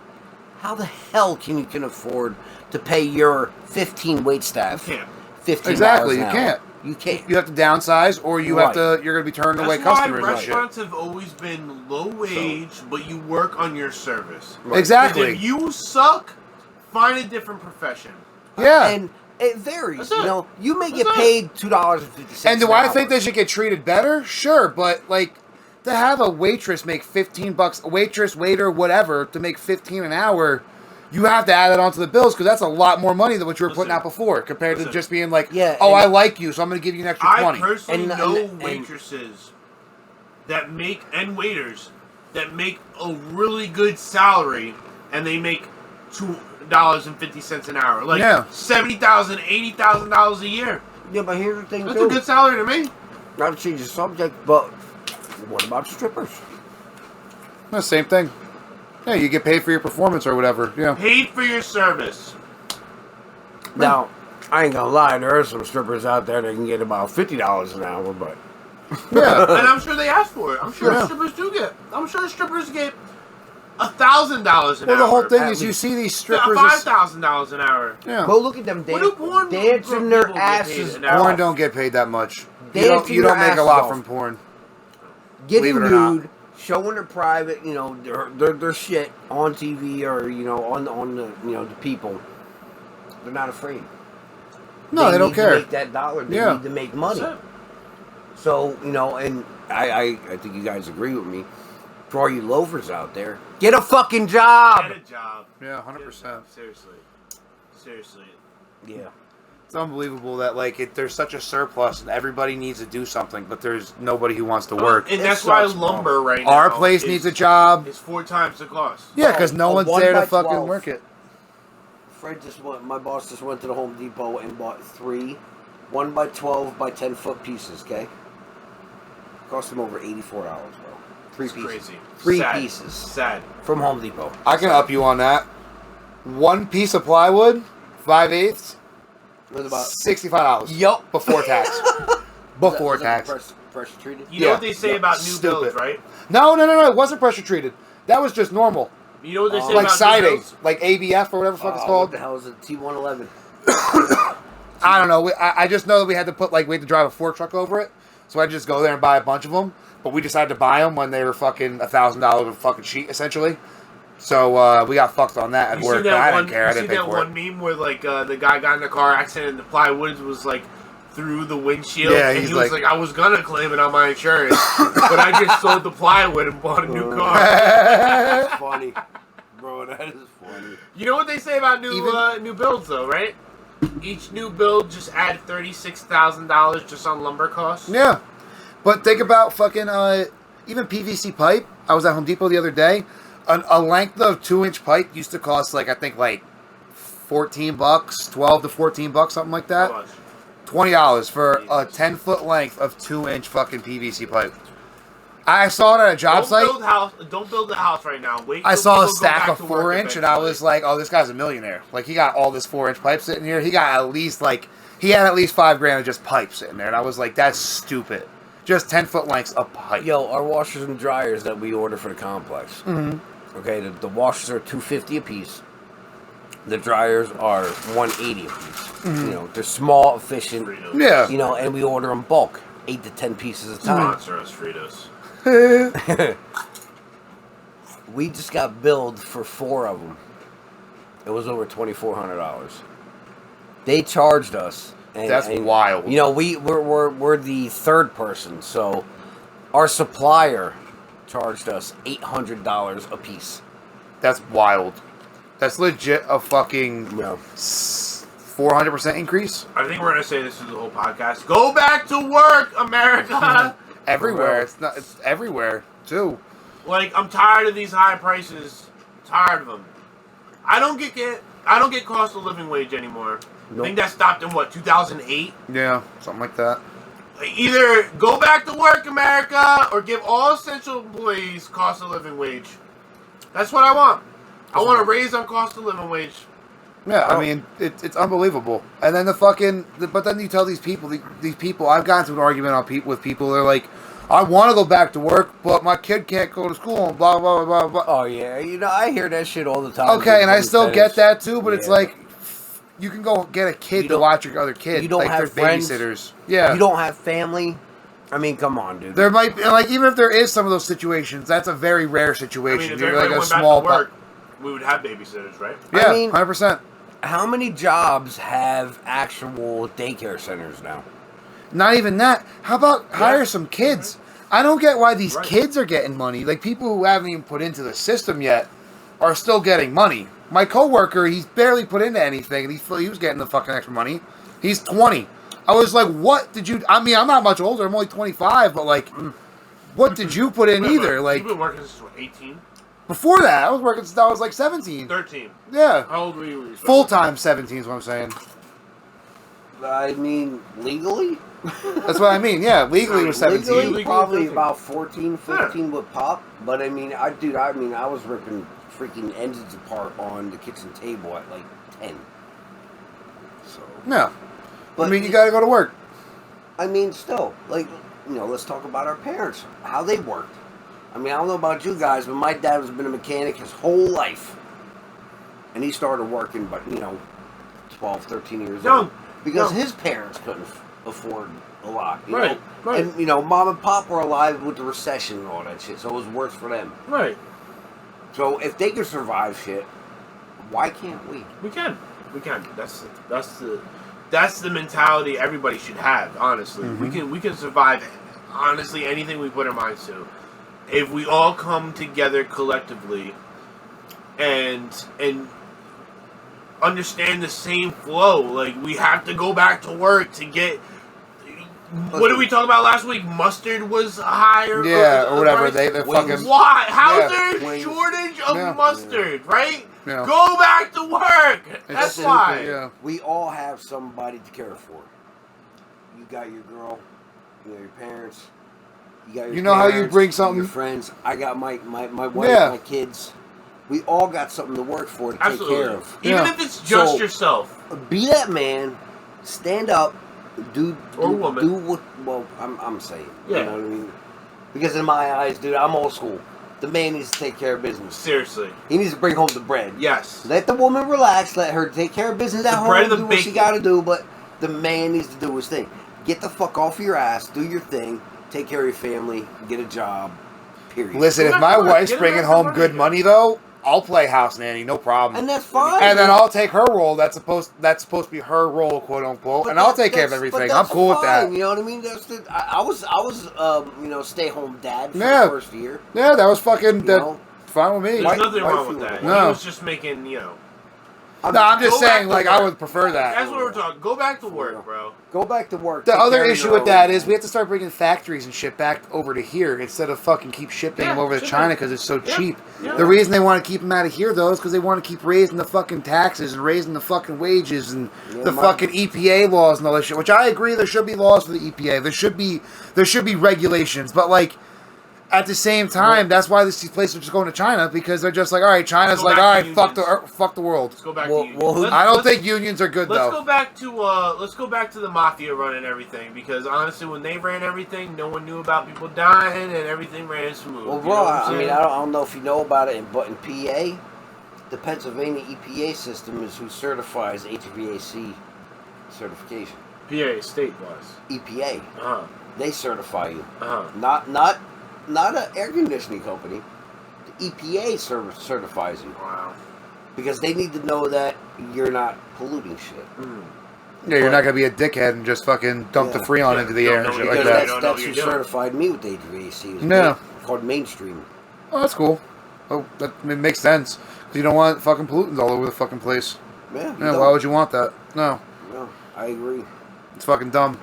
how the hell can you afford to pay your 15 wait staff You can't. $15 Exactly, an you hour? can't. You can't. You have to downsize, or you have to. You're going to be turning away That's why customers and shit. restaurants have always been low wage, but you work on your service. Exactly. 'Cause if you suck, find a different profession. Yeah. And it varies. That's it. You may get That's it. paid $2.50. And do an I hour. think they should get treated better? Sure, but like to have a waitress make $15, a waitress, waiter, whatever, to make 15 an hour, you have to add that onto the bills because that's a lot more money than what you were putting Listen, out before compared to just being like, Yeah, oh, and- I like you, so I'm going to give you an extra 20. I personally And- know and- waitresses that make and waiters that make a really good salary, and they make $2.50 an hour, like Yeah. $70,000, $80,000 a year. Yeah, but here's the thing, That's too. a good salary to me. Not to change the subject, but what about strippers? The same thing. Yeah, you get paid for your performance or whatever. Yeah. Paid for your service. Now, I ain't gonna lie, there are some strippers out there that can get about $50 an hour, but Yeah. And I'm sure they ask for it. I'm sure Yeah. strippers do get. I'm sure strippers get $1,000 an Well, hour. the whole thing at is you least. see these strippers. $5,000 an hour. Yeah. well, look at them What do porn dancing people their get paid asses an hour? Porn don't get paid that much. You Dancing don't their make a asses lot off. from porn. getting Believe it or not. nude, showing their private, you know, their shit on TV or you know on the you know the people. They're not afraid. No, they don't need care. To make that dollar. They Yeah. need to make money. That's it. So you know, and I think you guys agree with me. For all you loafers out there, get a fucking job. Get a job. Yeah, 100%. Seriously. Seriously. Yeah. It's unbelievable that there's such a surplus and everybody needs to do something, but there's nobody who wants to work. And It that's why sucks, bro. lumber right now. Our place needs a job. It's 4 times the cost. Yeah, because no a one's 1 there to by fucking 12. work it. My boss just went to the Home Depot and bought 3 1 by 12 by 10 foot pieces. Okay, cost him over $84, bro. 3 It's pieces. crazy. 3 Sad. pieces Sad. from Home Depot. I can up you on that. 1 piece of plywood, 5/8, It was about $65. Yup. Before tax. Before Was that tax. pressure treated. You know Yeah. what they say Yeah. about new Stupid. builds, right? No. It wasn't pressure treated. That was just normal. You know what they say Like about siding. new builds? Like ABF or whatever the fuck it's What called. the hell is it? T111. I don't know. I just know that we had to we had to drive a fork truck over it. So I just go there and buy a bunch of them. But we decided to buy them when they were fucking $1,000 a fucking sheet, essentially. So we got fucked on that at You work. see But I that one? didn't care. I You see didn't pay that for it. one meme where like the guy got in a car accident and the plywood was like through the windshield, Yeah, and he's he was like- like, "I was gonna claim it on my insurance, but I just sold the plywood and bought a new car." That's funny, bro. That is funny. You know what they say about Even- new builds, though, right? Each new build just add $36,000 just on lumber costs. Yeah. But think about fucking even PVC pipe. I was at Home Depot the other day. A length of 2-inch pipe used to cost like $14, 12 to $14, something like How that. much? $20 for a 10-foot length of 2-inch fucking PVC pipe. I saw it at a job site. Don't build the house right now. Wait. I till saw a people go stack back of to work 4-inch, and I eventually. was like, "Oh, this guy's a millionaire! Like, he got all this 4-inch pipe sitting here. He got at least he had at least $5,000 of just pipe sitting there." And I was like, "That's stupid. Just 10-foot lengths of pipe." Yo, our washers and dryers that we order for the complex. Mm-hmm. Okay, the washers are $250 a piece. The dryers are $180 a piece. Mm-hmm. You know, they're small, efficient. Fritos. Yeah. You know, and we order them bulk, 8 to 10 pieces at a time. Sponsor us, Fritos. We just got billed for 4 of them. It was over $2,400. They charged us. That's wild. You know, we're the third person, so our supplier charged us $800 a piece. That's wild. That's legit a fucking You know, 400% increase I think we're gonna say this through the whole podcast. Go back to work, America. everywhere. It's everywhere too. Like, I'm tired of these high prices. Tired of them. I don't get cost of living wage anymore. Nope. I think that stopped in 2008. Yeah, something like that. Either go back to work, America, or give all essential employees cost of living wage. That's what I want. I want to raise on cost of living wage. Yeah, I mean, it's unbelievable. And then but then you tell these people, I've gotten into an argument with people. They're like, I want to go back to work, but my kid can't go to school and blah, blah, blah, blah. oh yeah, you know, I hear that shit all the time. Okay, and I still Tennis. get that too, but it's Yeah. like, you can go get a kid You to don't- watch your other kid. you don't like, have they're friends. babysitters. Yeah. You don't have family. I mean, come on, dude. There might be, like, even if there is some of those situations, that's a very rare I situation. mean, if You're everybody like a went back small to work, we would have babysitters, right? Yeah, I mean- 100%. How many jobs have actual daycare centers now? Not even that. How about hire some kids? I don't get why these Right. kids are getting money. Like, people who haven't even put into the system yet are still getting money. My coworker, he's barely put into anything, and he was getting the fucking extra money. He's 20. I was like, what did you... I mean, I'm not much older. I'm only 25, but, like, what did you put in either? Like, you've been working since, what, 18? Before that, I was working since I was, like, 17. 13. Yeah. How old were you? Full-time 17 is what I'm saying. I mean, legally? That's what I mean, yeah. Legally, it was 17. Legally, probably about 14, 15 with pop. But, I mean, I was ripping freaking engines apart on the kitchen table at, like, 10. So... No. But I mean, you gotta go to work. I mean, still, like, you know, let's talk about our parents, how they worked. I mean, I don't know about you guys, but my dad has been a mechanic his whole life. And he started working, but, you know, 12, 13 years old. Because his parents couldn't afford a lot. You know? Right. And, you know, mom and pop were alive with the recession and all that shit, so it was worse for them. Right. So if they could survive shit, why can't we? We can. That's the mentality everybody should have, honestly. Mm-hmm. We can survive, honestly, anything we put our minds to. If we all come together collectively and understand the same flow. Like, we have to go back to work to get... What did we talk about last week? Mustard was higher? Yeah, or whatever. They fucking... Why? How's there a Wings. shortage of mustard, right? Yeah. Go back to work. That's stupid, why. yeah. We all have somebody to care for. You got your girl, you know, your parents. You got your You know how you parents, bring something- your friends. I got my wife, Yeah. my kids. We all got something to work for to Absolutely. take care of. Even Yeah. if it's just So- yourself. Be that man. Stand up. Or woman. Do what? Well, I'm saying. Yeah. You know what I mean? Because in my eyes, dude, I'm old school. The man needs to take care of business. Seriously. He needs to bring home the bread. Yes. Let the woman relax. Let her take care of business at The home. bread and the Do what she bacon. got to do. But the man needs to do his thing. Get the fuck off your ass. Do your thing. Take care of your family. Get a job. Period. Listen, if Get my back to work. wife's Get bringing back to home work. good money, though, I'll play house nanny, no problem. And that's fine. And then I'll take her role. That's supposed to be her role, quote unquote. But and I'll that- take care of that's- everything. but I'm that's cool with that. fine, You know what I mean? I was you know, stay home dad for Yeah. the first year. Yeah, that was fucking know? fine with me. There's nothing wrong wife with you that. No. He was just making, you know. No, I'm just Go back saying, to like, work. I would prefer that. That's what we're talking. Go back to work, bro. Go back to work. The Take other care of issue your with own- that is we have to start bringing factories and shit back over to here instead of fucking keep shipping them Yeah, over to ship China it. because it's so Yeah, cheap. yeah. The reason they want to keep them out of here, though, is because they want to keep raising the fucking taxes and raising the fucking wages and the fucking EPA laws and all that shit. Which I agree, there should be laws for the EPA. There should be regulations, but like. At the same time, that's why these places are just going to China because they're just like, all right, China's Go like, back all to right, fuck unions. the world. Let's go back Well, to unions. well, I don't Let's- think unions are good Let's though. go back to the mafia running everything because honestly, when they ran everything, no one knew about people dying and everything ran smooth. Well, You bro, know what I'm I mean, saying? I don't know if you know about it, but in PA, the Pennsylvania EPA system is who certifies HVAC certification. PA state was. EPA, Uh they certify you. huh. Not an air conditioning company. The EPA certifies you Wow. because they need to know that you're not polluting shit. Yeah, you're not gonna be a dickhead and just fucking dump the Yeah. freon Yeah, into the don't air and know shit what like Because you're that. doing. that's, don't know that's what who you're doing. certified me with HVAC. It was Yeah. called Mainstream. Oh, that's cool. Oh, that it makes sense. 'Cause you don't want fucking pollutants all over the fucking place. Yeah. Yeah, why would you want that? No, No, I agree. it's fucking dumb.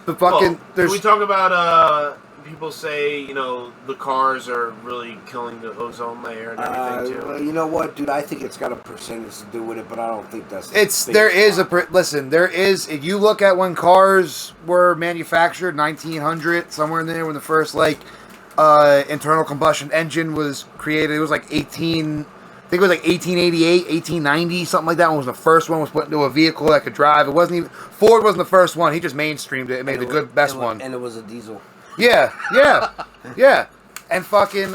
The fucking Well, there's we talk about people say, you know, the cars are really killing the ozone layer and everything too. You know what, dude? I think it's got a percentage to do with it, but I don't think that's. it's the there biggest is a part. listen. There is if you look at when cars were manufactured, 1900 somewhere in there when the first like internal combustion engine was created. It was like 18. I think it was like 1888, 1890, something like that. One was the first one was put into a vehicle that could drive. It wasn't even Ford wasn't the first one. He just mainstreamed it and made the good best one. And it was a diesel. Yeah. And fucking,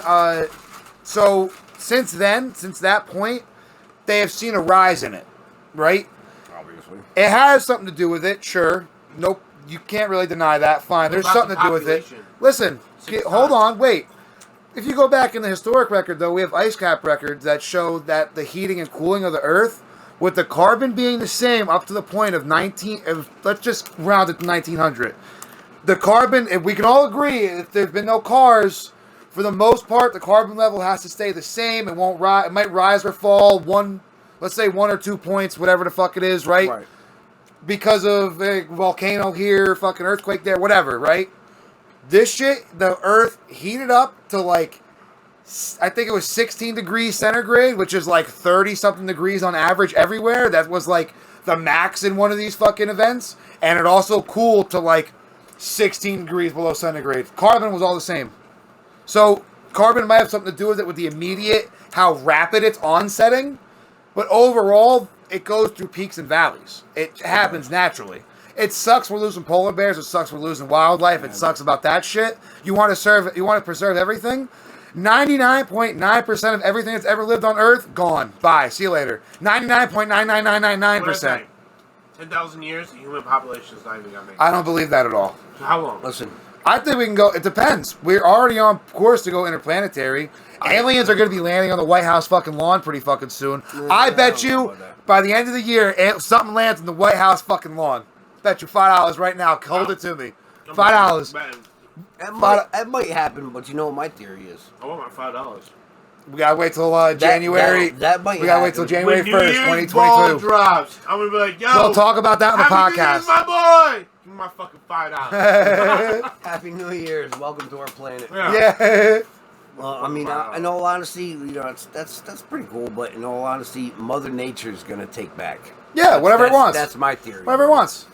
so since then, since that point, they have seen a rise in it, right? Obviously. It has something to do with it, sure. Nope, you can't really deny that. Fine, there's about something the to do with it. population? Listen, Six hold times. on, wait. If you go back in the historic record, though, we have ice cap records that show that the heating and cooling of the Earth, with the carbon being the same up to the point of let's just round it to 1900. The carbon, if we can all agree, if there's been no cars, for the most part, the carbon level has to stay the same. It won't rise. It might rise or fall 1 let's say 1 or 2 points, whatever the fuck it is, right? Right. Because of a volcano here, fucking earthquake there, whatever, right? This shit, the Earth heated up to like, I think it was 16 degrees centigrade, which is like 30 something degrees on average everywhere. That was like the max in one of these fucking events. And it also cooled to like 16 degrees below centigrade. Carbon was all the same. So carbon might have something to do with it, with the immediate, how rapid it's onsetting. But overall, it goes through peaks and valleys. It happens naturally. It sucks we're losing polar bears. It sucks we're losing wildlife. It sucks about that shit. You want to preserve everything? 99.9% of everything that's ever lived on Earth, gone. Bye. See you later. 99.99999%. 10,000 years, the human population is not even gonna make it. I don't believe that at all. So how long? Listen, I think we can go. It depends. We're already on course to go interplanetary. Aliens are going to be landing on the White House fucking lawn pretty fucking soon. I bet you by the end of the year, something lands on the White House fucking lawn. Bet you $5 right now. Hold it to me. $5. that might happen, but you know what my theory is? I want my $5. We gotta wait till January. That might we gotta wait till happen. January When 1st, New Year's ball 2022. drops, I'm gonna be like, yo. We'll talk about that on the Happy New Year's, podcast. my boy. Give me my fucking $5. Happy New Year's. Welcome to our planet. Yeah. I mean, in all honesty, you know, that's pretty cool. But in all honesty, Mother Nature's gonna take back. Yeah, whatever it wants. That's my theory. Whatever it wants.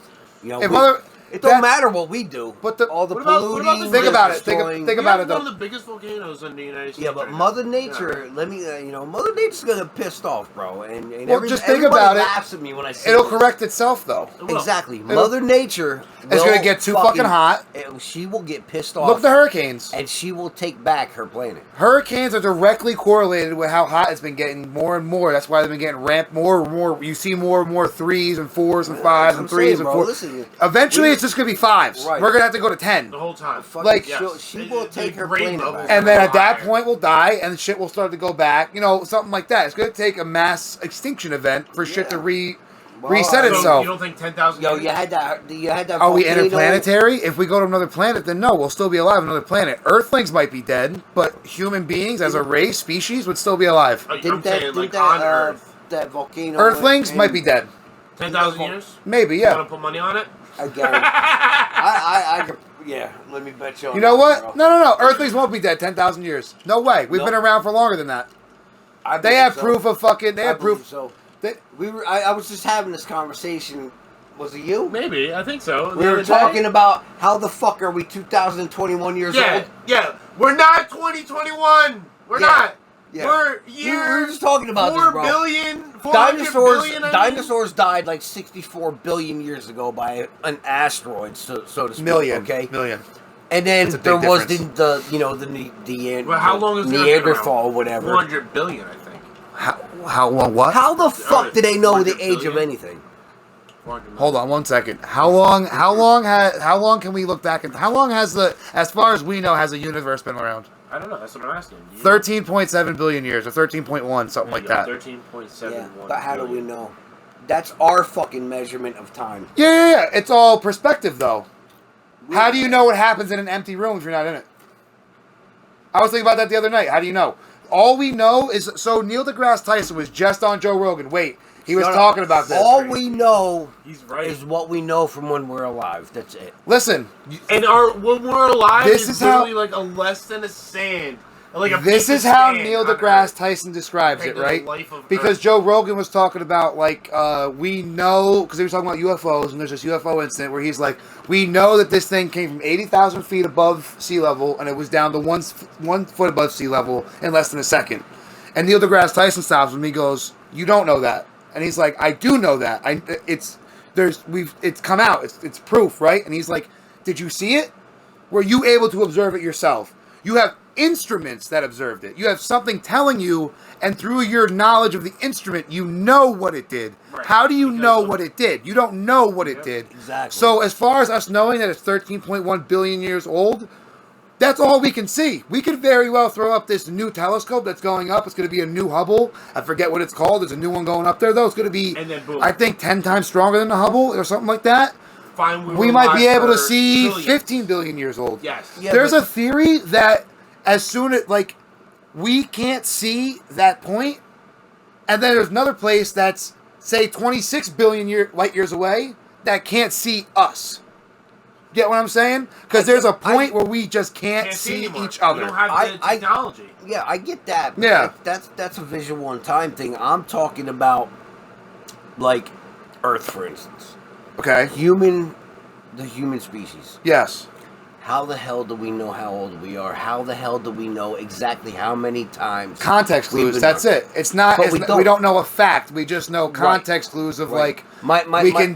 You know, If Mother- it don't matter what we do. But the- all the What about polluting. Think about it. destroying- Think We about have it though. one of the biggest volcanoes in the United States. Yeah, but right now. Mother Nature, let me, Mother Nature's gonna pissed off, bro. And Well, just think everybody about it. laughs at me when I say It'll this. correct itself though. It will. Exactly. Mother Nature It's will gonna get too fucking hot. She will get pissed off. Look at the hurricanes. and she will take back her planet. Hurricanes are directly correlated with how hot it's been getting more and more. That's why they've been getting ramped more and more. You see more and more 3s and 4s and 5s and 3s and 4s. Listen, Eventually, it's just gonna be 5s. Right. We're gonna have to go to 10. The whole time. Like- she will take her grade planet levels back. And then at that higher. point, we'll die, and shit will start to go back. You know, something like that. It's gonna take a mass extinction event for shit to reset So itself. you don't think 10,000 Yo, years? you had that. Are we volcano- interplanetary? If we go to another planet, then no, we'll still be alive on another planet. Earthlings might be dead, but human beings as a race, species, would still be alive. I'm Didn't saying, like, on Earth. that volcano? Earthlings and- might be dead. 10,000 years? Maybe, You want yeah. to put money on it? Again, I could. Yeah, let me bet you. On You know that, what? bro. No. Earthlings won't be dead 10,000 years. No way. We've No. been around for longer than that. I They believe have so. proof of fucking. They I have believe proof. So They, I was just having this conversation. Was it you? Maybe. I think so. We were talking about how the fuck are we 2021 years Yeah, old? yeah. We're not 2021. We're Yeah. not. Yeah. We're We year. were just talking about 4 this, bro. billion, 400 Dinosaurs, billion, I mean? dinosaurs died like 64 billion years ago by an asteroid, so to speak. million. Okay, Million. and then That's a big there was difference. the Well, how long is it Neanderthal, whatever. 400 billion, I think. How long? What? How the fuck do they know the 400 age of billion? anything? 400 million. Hold on 1 second. How long can we look back and how long has as far as we know, has the universe been around? I don't know. That's what I'm asking. 13.7 billion years, or 13.1, something like that. 13.71. Yeah, but how do we know? That's our fucking measurement of time. Yeah. It's all perspective, though. How do you know what happens in an empty room if you're not in it? I was thinking about that the other night. How do you know? All we know is, so Neil deGrasse Tyson was just on Joe Rogan. Wait, he was Shut up. talking about this. All we know He's right. is what we know from when we're alive. That's it. Listen, And when we're alive, This is is how- literally like a less than a sand. Like a this piece is of how sand Neil on deGrasse Earth. Tyson describes Compared it, to the right? life of Because Earth. Joe Rogan was talking about, like, we know, because he was talking about UFOs, and there's this UFO incident where he's like, we know that this thing came from 80,000 feet above sea level, and it was down to 1 foot above sea level in less than a second. And Neil deGrasse Tyson stops him, he goes, you don't know that. And he's like, I do know that. It's come out. It's proof, right? And he's like, did you see it? Were you able to observe it yourself? You have instruments that observed it. You have something telling you, and through your knowledge of the instrument, you know what it did. Right. How do you Because know of- what it did? You don't know what it did. Exactly. So as far as us knowing that it's 13.1 billion years old, that's all we can see. We could very well throw up this new telescope that's going up. It's going to be a new Hubble. I forget what it's called. There's a new one going up there, though. It's going to be, And then boom. I think, 10 times stronger than the Hubble or something like that. Fine, We were might be alive able to for see billions. 15 billion years old. Yes. Yeah, There's but- a theory that as soon as, like, we can't see that point, And then there's another place that's, say, 26 billion light years away that can't see us. Get what I'm saying? Because there's a point where we just can't see anymore. each other. We don't have the technology. Yeah, I get that. But Yeah. that's a visual and time thing. I'm talking about, like, Earth, for instance. Okay. The human species. Yes. How the hell do we know how old we are? How the hell do we know exactly how many times? Context we've clues. been- That's it. It's not. But It's we we don't. don't know a fact. We just know context clues of Right. like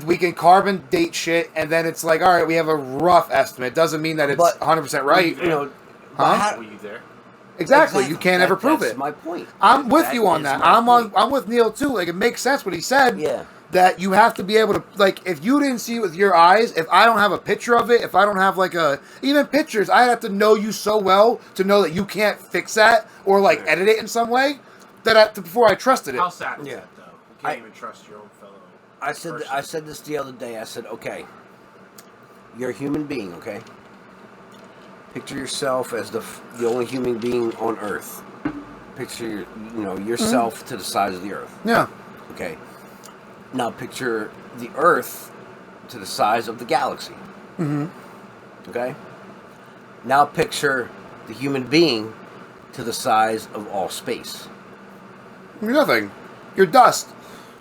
we can carbon date shit, and then it's like, all right, we have a rough estimate. Doesn't mean that it's But- 100% right. You know, Huh? Were you there? Exactly. You can't ever prove that's it. my point. I'm with That you on is that. my point. I'm with Neil too. Like, it makes sense what he said. Yeah. That you have to be able to, like, if you didn't see it with your eyes, if I don't have a picture of it, if I don't have even pictures, I have to know you so well to know that you can't fix that or like edit it in some way before I trusted it. How sad is Yeah. that, though? You can't even trust your own fellow. I said this the other day. I said, okay, you're a human being, okay? Picture yourself as the only human being on Earth. Picture yourself to the size of the Earth. Yeah. Okay. Now picture the Earth to the size of the galaxy. Mm-hmm. Okay. Now picture the human being to the size of all space. You're nothing. You're dust.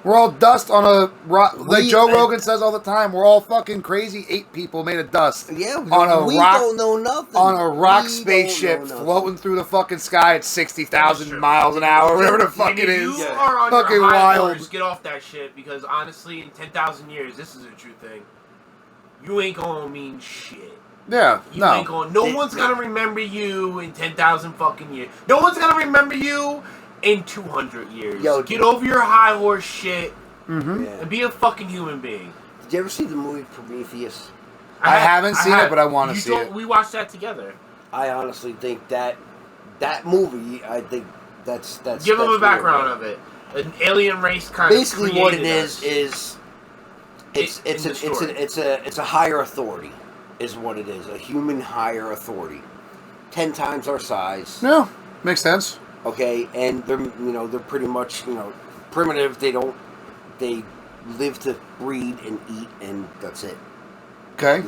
We're all dust on a rock. Like Joe Rogan says all the time, we're all fucking crazy ape people made of dust. Yeah, on a we rock, don't know nothing. On a rock We spaceship don't know nothing. floating through the fucking sky at 60,000 miles an hour, whatever the fuck And it if is. you are on Fucking your high wild. horse, get off that shit, because honestly, in 10,000 years, this is a true thing. You ain't gonna mean shit. Yeah, You ain't no. gonna, no one's gonna remember you in 10,000 fucking years. No one's gonna remember you in 200 years. Yo, get over your high horse shit Mm-hmm. Yeah. and be a fucking human being. Did you ever see the movie Prometheus? I haven't seen it, but I wanna see it. We watched that together. I honestly think that movie. I think that's Give them a real, background man. of it. An alien race kind Basically, of what it created is us. it's a higher authority, is what it is. A human higher authority, 10 times our size. No, makes sense. Okay, and they're pretty much primitive. They live to breed and eat, and that's it. Okay.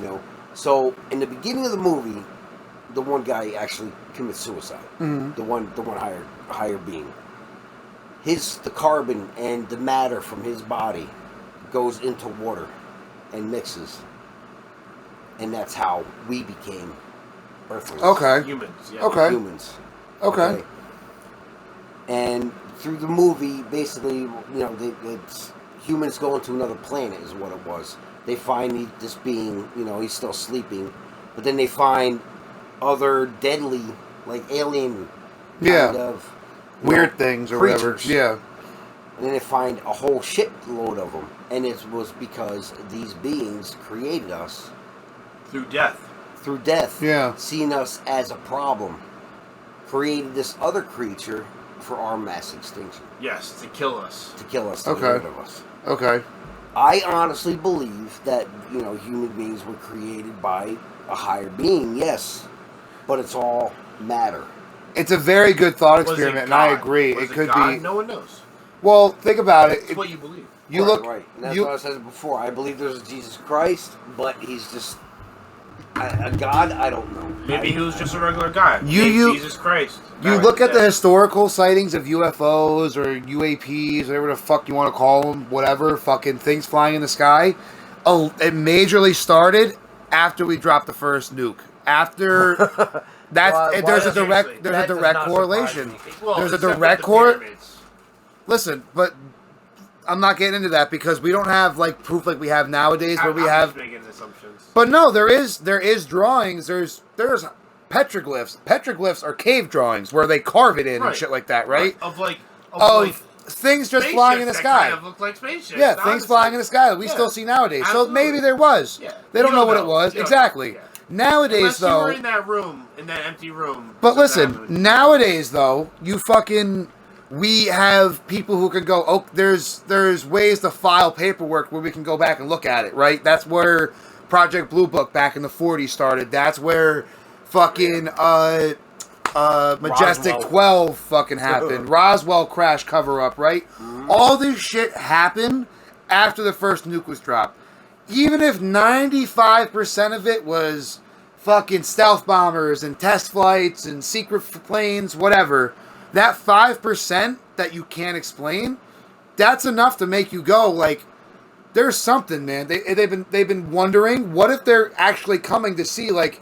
So in the beginning of the movie, the one guy actually commits suicide. Mm-hmm. The one higher being. The carbon and the matter from his body goes into water and mixes, and that's how we became Earthlings. Okay. Humans. Yeah. Okay. Humans. Okay. And through the movie, basically, it's humans going to another planet is what it was. They find this being, he's still sleeping, but then they find other deadly, like alien, kind of weird things or whatever. creatures. Yeah. And then they find a whole shitload of them, and it was because these beings created us Through death. through death. Yeah. Seeing us as a problem, created this other creature for our mass extinction, Yes, to kill us. to kill us, to Okay. get rid of us. Okay. I honestly believe that human beings were created by a higher being, yes, but it's all matter. It's a very good thought Was it experiment, and I God? agree. Was It could God? be. No one knows. Well, think about it. It's what you believe. You Right, look. right. And that's you- what I said before. I believe there's a Jesus Christ, but he's just a God. I don't know. Maybe he was just a regular guy. You- Named you- Jesus Christ. You Guy look right at the there. historical sightings of UFOs or UAPs, whatever the fuck you want to call them, whatever, fucking things flying in the sky. It majorly started after we dropped the first nuke. After there's a direct correlation. Well, There's a except for direct the core. pyramids. Listen, but I'm not getting into that because we don't have like proof like we have nowadays where we I'm have. just making assumptions. But no, there is drawings. There's petroglyphs. Petroglyphs are cave drawings where they carve it in and Right. shit like that, right? Of like Things just flying in the spaceships sky. That kind of look like spaceships. Yeah, things honestly. flying in the sky that we Yeah. still see nowadays. Absolutely. So maybe there was. Yeah. They don't You know don't what it know. was. You don't Exactly. know. Yeah. Nowadays, Unless you though. were in that room, in that empty room. But So listen, that would- nowadays, though, we have people who can go, oh, there's ways to file paperwork where we can go back and look at it, right? That's where Project Blue Book back in the 40s started. That's where fucking, Majestic Roswell. 12 fucking happened. Roswell crash cover up, right? All this shit happened after the first nuke was dropped. Even if 95% of it was fucking stealth bombers and test flights and secret planes, whatever, that 5% that you can't explain, that's enough to make you go like, there's something, man. They've been wondering, what if they're actually coming to see, like,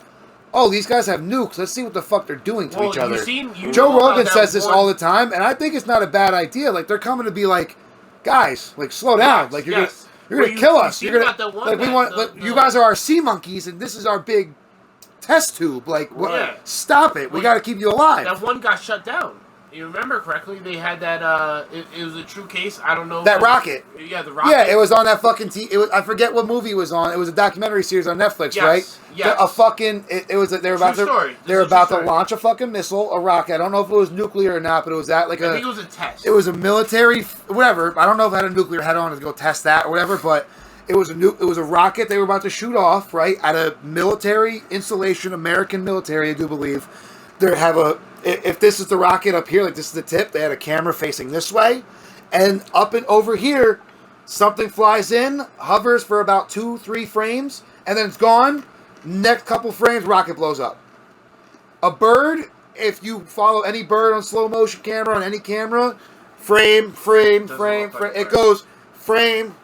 oh, these guys have nukes. Let's see what the fuck they're doing to each other. Joe Rogan says this all the time, and I think it's not a bad idea. Like, they're coming to be like, guys, like, slow down. Like, you're gonna kill us. You're gonna like we want. You guys are our sea monkeys, and this is our big test tube. Like, stop it. We got to keep you alive. That one got shut down. You remember correctly? They had that. It was a true case. I don't know. That rocket. Yeah, the rocket. Yeah, it was on that fucking. It was. I forget what movie it was on. It was a documentary series on Netflix, right? Yes. A fucking. It was. They were about True to. story. They were about to launch a fucking missile, a rocket. I don't know if it was nuclear or not, but it was that like I think it was a test. It was a military, whatever. I don't know if it had a nuclear head on to go test that or whatever, but it was It was a rocket they were about to shoot off, right, at a military installation, American military, I do believe. They have a. If this is the rocket up here, like this is the tip, they had a camera facing this way, and up and over here, something flies in, hovers for about 2-3 frames, and then it's gone. Next couple frames, rocket blows up. A bird, if you follow any bird on slow motion camera, on any camera, frame, it goes frame,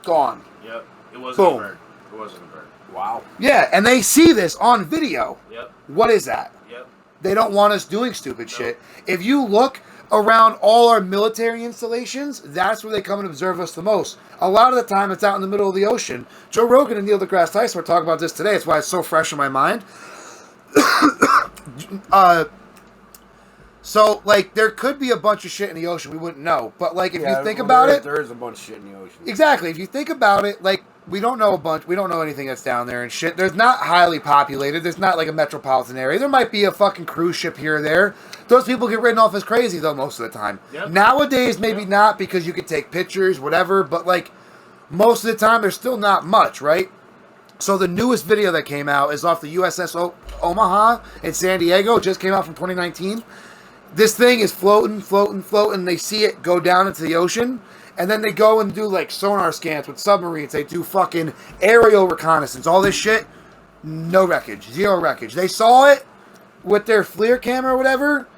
gone. Yep. It wasn't Boom. a bird. It wasn't a bird. Wow. Yeah, and they see this on video. Yep. What is that? Yep. They don't want us doing stupid shit. If you look around all our military installations, that's where they come and observe us the most. A lot of the time, it's out in the middle of the ocean. Joe Rogan and Neil deGrasse Tyson were talking about this today. That's why it's so fresh in my mind. So, like, there could be a bunch of shit in the ocean we wouldn't know. But, like, if you think about it... There is a bunch of shit in the ocean. Exactly. If you think about it, like, we don't know we don't know anything that's down there and shit. There's not highly populated. There's not, like, a metropolitan area. There might be a fucking cruise ship here or there. Those people get written off as crazy, though, most of the time. Yep. Nowadays, maybe not, because you could take pictures, whatever. But, like, most of the time, there's still not much, right? So the newest video that came out is off the USS Omaha in San Diego. It just came out from 2019. This thing is floating. They see it go down into the ocean. And then they go and do, like, sonar scans with submarines. They do fucking aerial reconnaissance. All this shit, no wreckage. Zero wreckage. They saw it with their FLIR camera or whatever.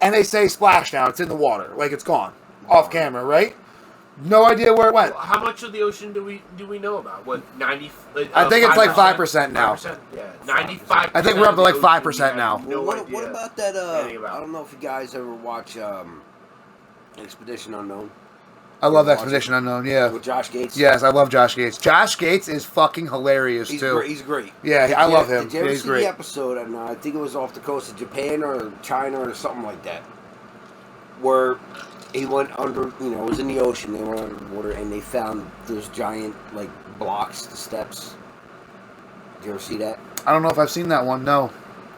And they say splashdown. It's in the water. Like, it's gone. Off camera, right? No idea where it went. How much of the ocean do we know about? What, 90? I think it's like 5% now. 5%? Yeah, 95%. I think we're up to like of the ocean 5% we now. have no what idea about that? anything about. I don't know if you guys ever watch Expedition Unknown I love Expedition Unknown, yeah. with Josh Gates. Yes, I love Josh Gates. Josh Gates is fucking hilarious, He's too. great. He's great. Yeah, I love him. Did you ever He's see great. the episode? And I think it was off the coast of Japan or China or something like that, where he went under. You know, it was in the ocean. They went underwater and they found those giant like blocks, the steps. Did you ever see that? I don't know if I've seen that one. No,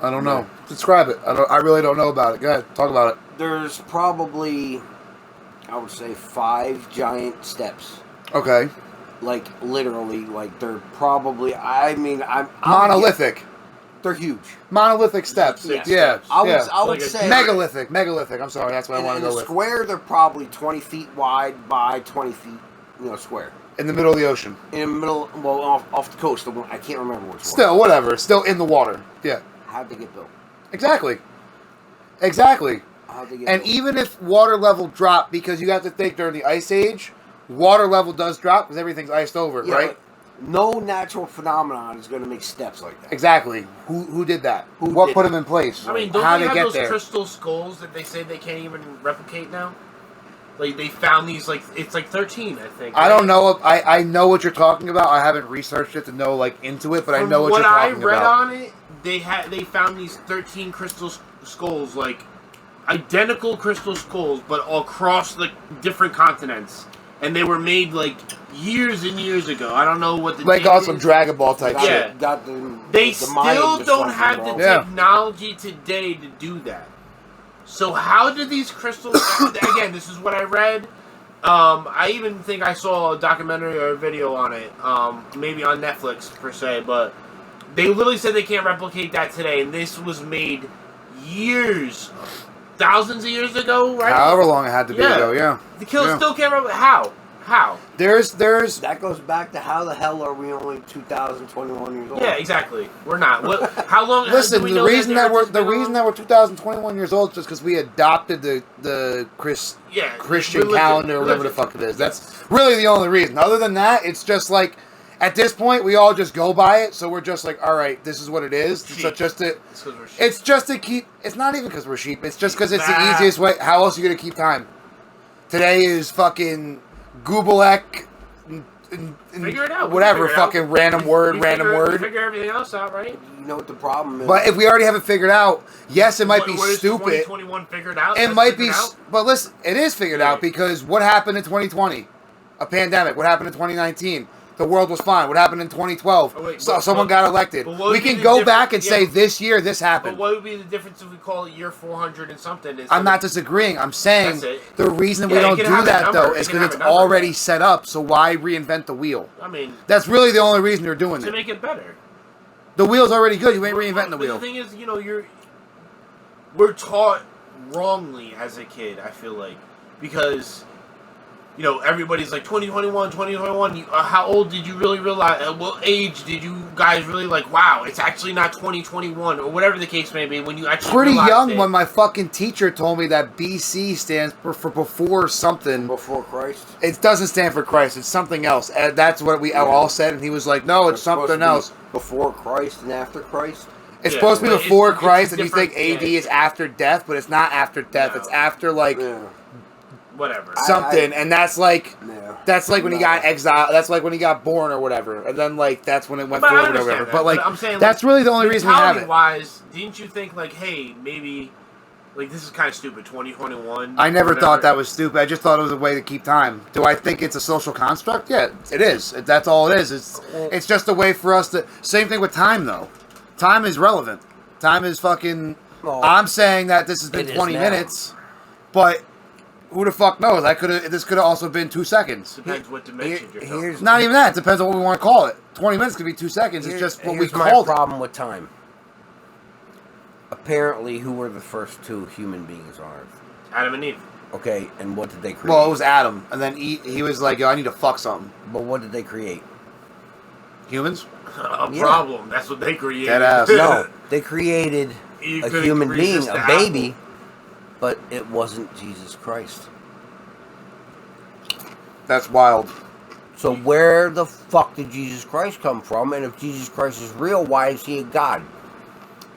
I don't know. Describe it. I really don't know about it. Go ahead, talk about it. There's probably, I would say, 5 giant steps. Okay. Like literally, like they're probably. I mean, I'm Monolithic. They're huge. Monolithic steps. Yes. Yeah. I would. yeah. I would Like a say Megalithic. Megalithic. I'm sorry. That's what I want to in go a with. square, they're probably 20 feet wide by 20 feet, square. In the middle of the ocean. In the middle, well, off the coast. I can't remember which one. Still, whatever. Still in the water. Yeah. How'd they get built? Exactly. How'd they get And built? even if water level dropped, because you have to think during the ice age, water level does drop because everything's iced over, Yeah, right? but no natural phenomenon is going to make steps like that. Exactly. Who did that? Who What did put it? them in place? I mean, don't How they they have get those there? crystal skulls that they say they can't even replicate now? Like, they found these, like, it's like 13, I think. I don't know. I know what you're talking about. I haven't researched it to know like into it, but I know what you're talking I read about. on it, they found these 13 crystal skulls, like, identical crystal skulls, but all across the different continents. And they were made, like, years and years ago. I don't know what the Like date on some is. Dragon Ball type Got shit. Yeah. got the, They the still Mayans or don't something, have the bro. Yeah. technology today to do that. So how did these crystals... Again, this is what I read. I even think I saw a documentary or a video on it. Maybe on Netflix, per se. But They literally said they can't replicate that today, and this was made years, thousands of years ago, right? However long it had to be ago, yeah. The killer Yeah. still can't replicate. How? There's That goes back to how the hell are we only 2021 years old? Yeah, exactly. We're not. What? How long? Listen, do we the know reason that we're Earth has been on? 2021 years old is just because we adopted the Christian religion, calendar or whatever the religion. fuck it is. That's really the only reason. Other than that, it's just like at this point we all just go by it. So we're just like, all right, this is what it is. Sheep. So just to, It's 'cause we're sheep. it's just to keep. It's not even because we're sheep. It's just because it's the Nah. easiest way. How else are you gonna keep time? Today is fucking Googleek. Figure it out. Whatever, Figure it out. fucking random word. We figure everything else out, right? You know what the problem is? But if we already have it figured out, yes, it might be What is stupid. 2021 figured out? It That's might figured be, out? but listen, it is figured out because what happened in 2020? A pandemic. What happened in 2019? The world was fine. What happened in 2012? Oh, wait, So but- someone got elected. but what We would be can the go difference- back and say yeah. this year this But happened. what would be the difference if we call it year 400 and something? I'm not disagreeing. I'm saying That's it. the reason we Yeah, it don't can do have a that number. though It is can because have it's a number. already set up. So why reinvent the wheel? I mean, That's really the only reason you're doing to it. make it better. The wheel's already good. You ain't reinventing the But wheel. the thing is, we're taught wrongly as a kid, I feel like. Because, everybody's like 2021, 2021. How old did you really realize? At what age did you guys really wow, it's actually not 2021 or whatever the case may be when you actually Pretty realized young it. when my fucking teacher told me that BC stands for before something. Before Christ. It doesn't stand for Christ. It's something else. And that's what we all said. And he was like, no, it's supposed something to be else. Before Christ and after Christ. It's Yeah, supposed to be but before it's Christ, and you think different, AD yeah. is after death, but it's not after death. No. It's after, Yeah. Whatever. something. And that's like... Yeah. That's like when he got exiled. That's like when he got born or whatever. And then, that's when it went But I forward or understand whatever. that, But, but I'm saying, that's really the only reason we have it. Mentality-wise, didn't you think, hey, maybe, this is kind of stupid, 2021? I never whatever. thought that was stupid. I just thought it was a way to keep time. Do I think it's a social construct? Yeah, it is. That's all it is. It's just a way for us to... Same thing with time, though. Time is relevant. Time is fucking... Well, I'm saying that this has been it is 20 now. minutes, but who the fuck knows? This could have also been 2 seconds. Depends what dimension you're talking. Here's Not even that. It depends on what we want to call it. 20 minutes could be 2 seconds. It's just what we here's my called it. problem with time. Apparently, who were the first two human beings on Earth? Adam and Eve. Okay, and what did they create? Well, it was Adam, and then he was like, yo, I need to fuck something. But what did they create? Humans? A Yeah. problem. That's what they created. Dead ass. No, they created You a couldn't human being, resist a the baby, apple. but it wasn't Jesus Christ. That's wild. So where the fuck did Jesus Christ come from? And if Jesus Christ is real, why is he a god?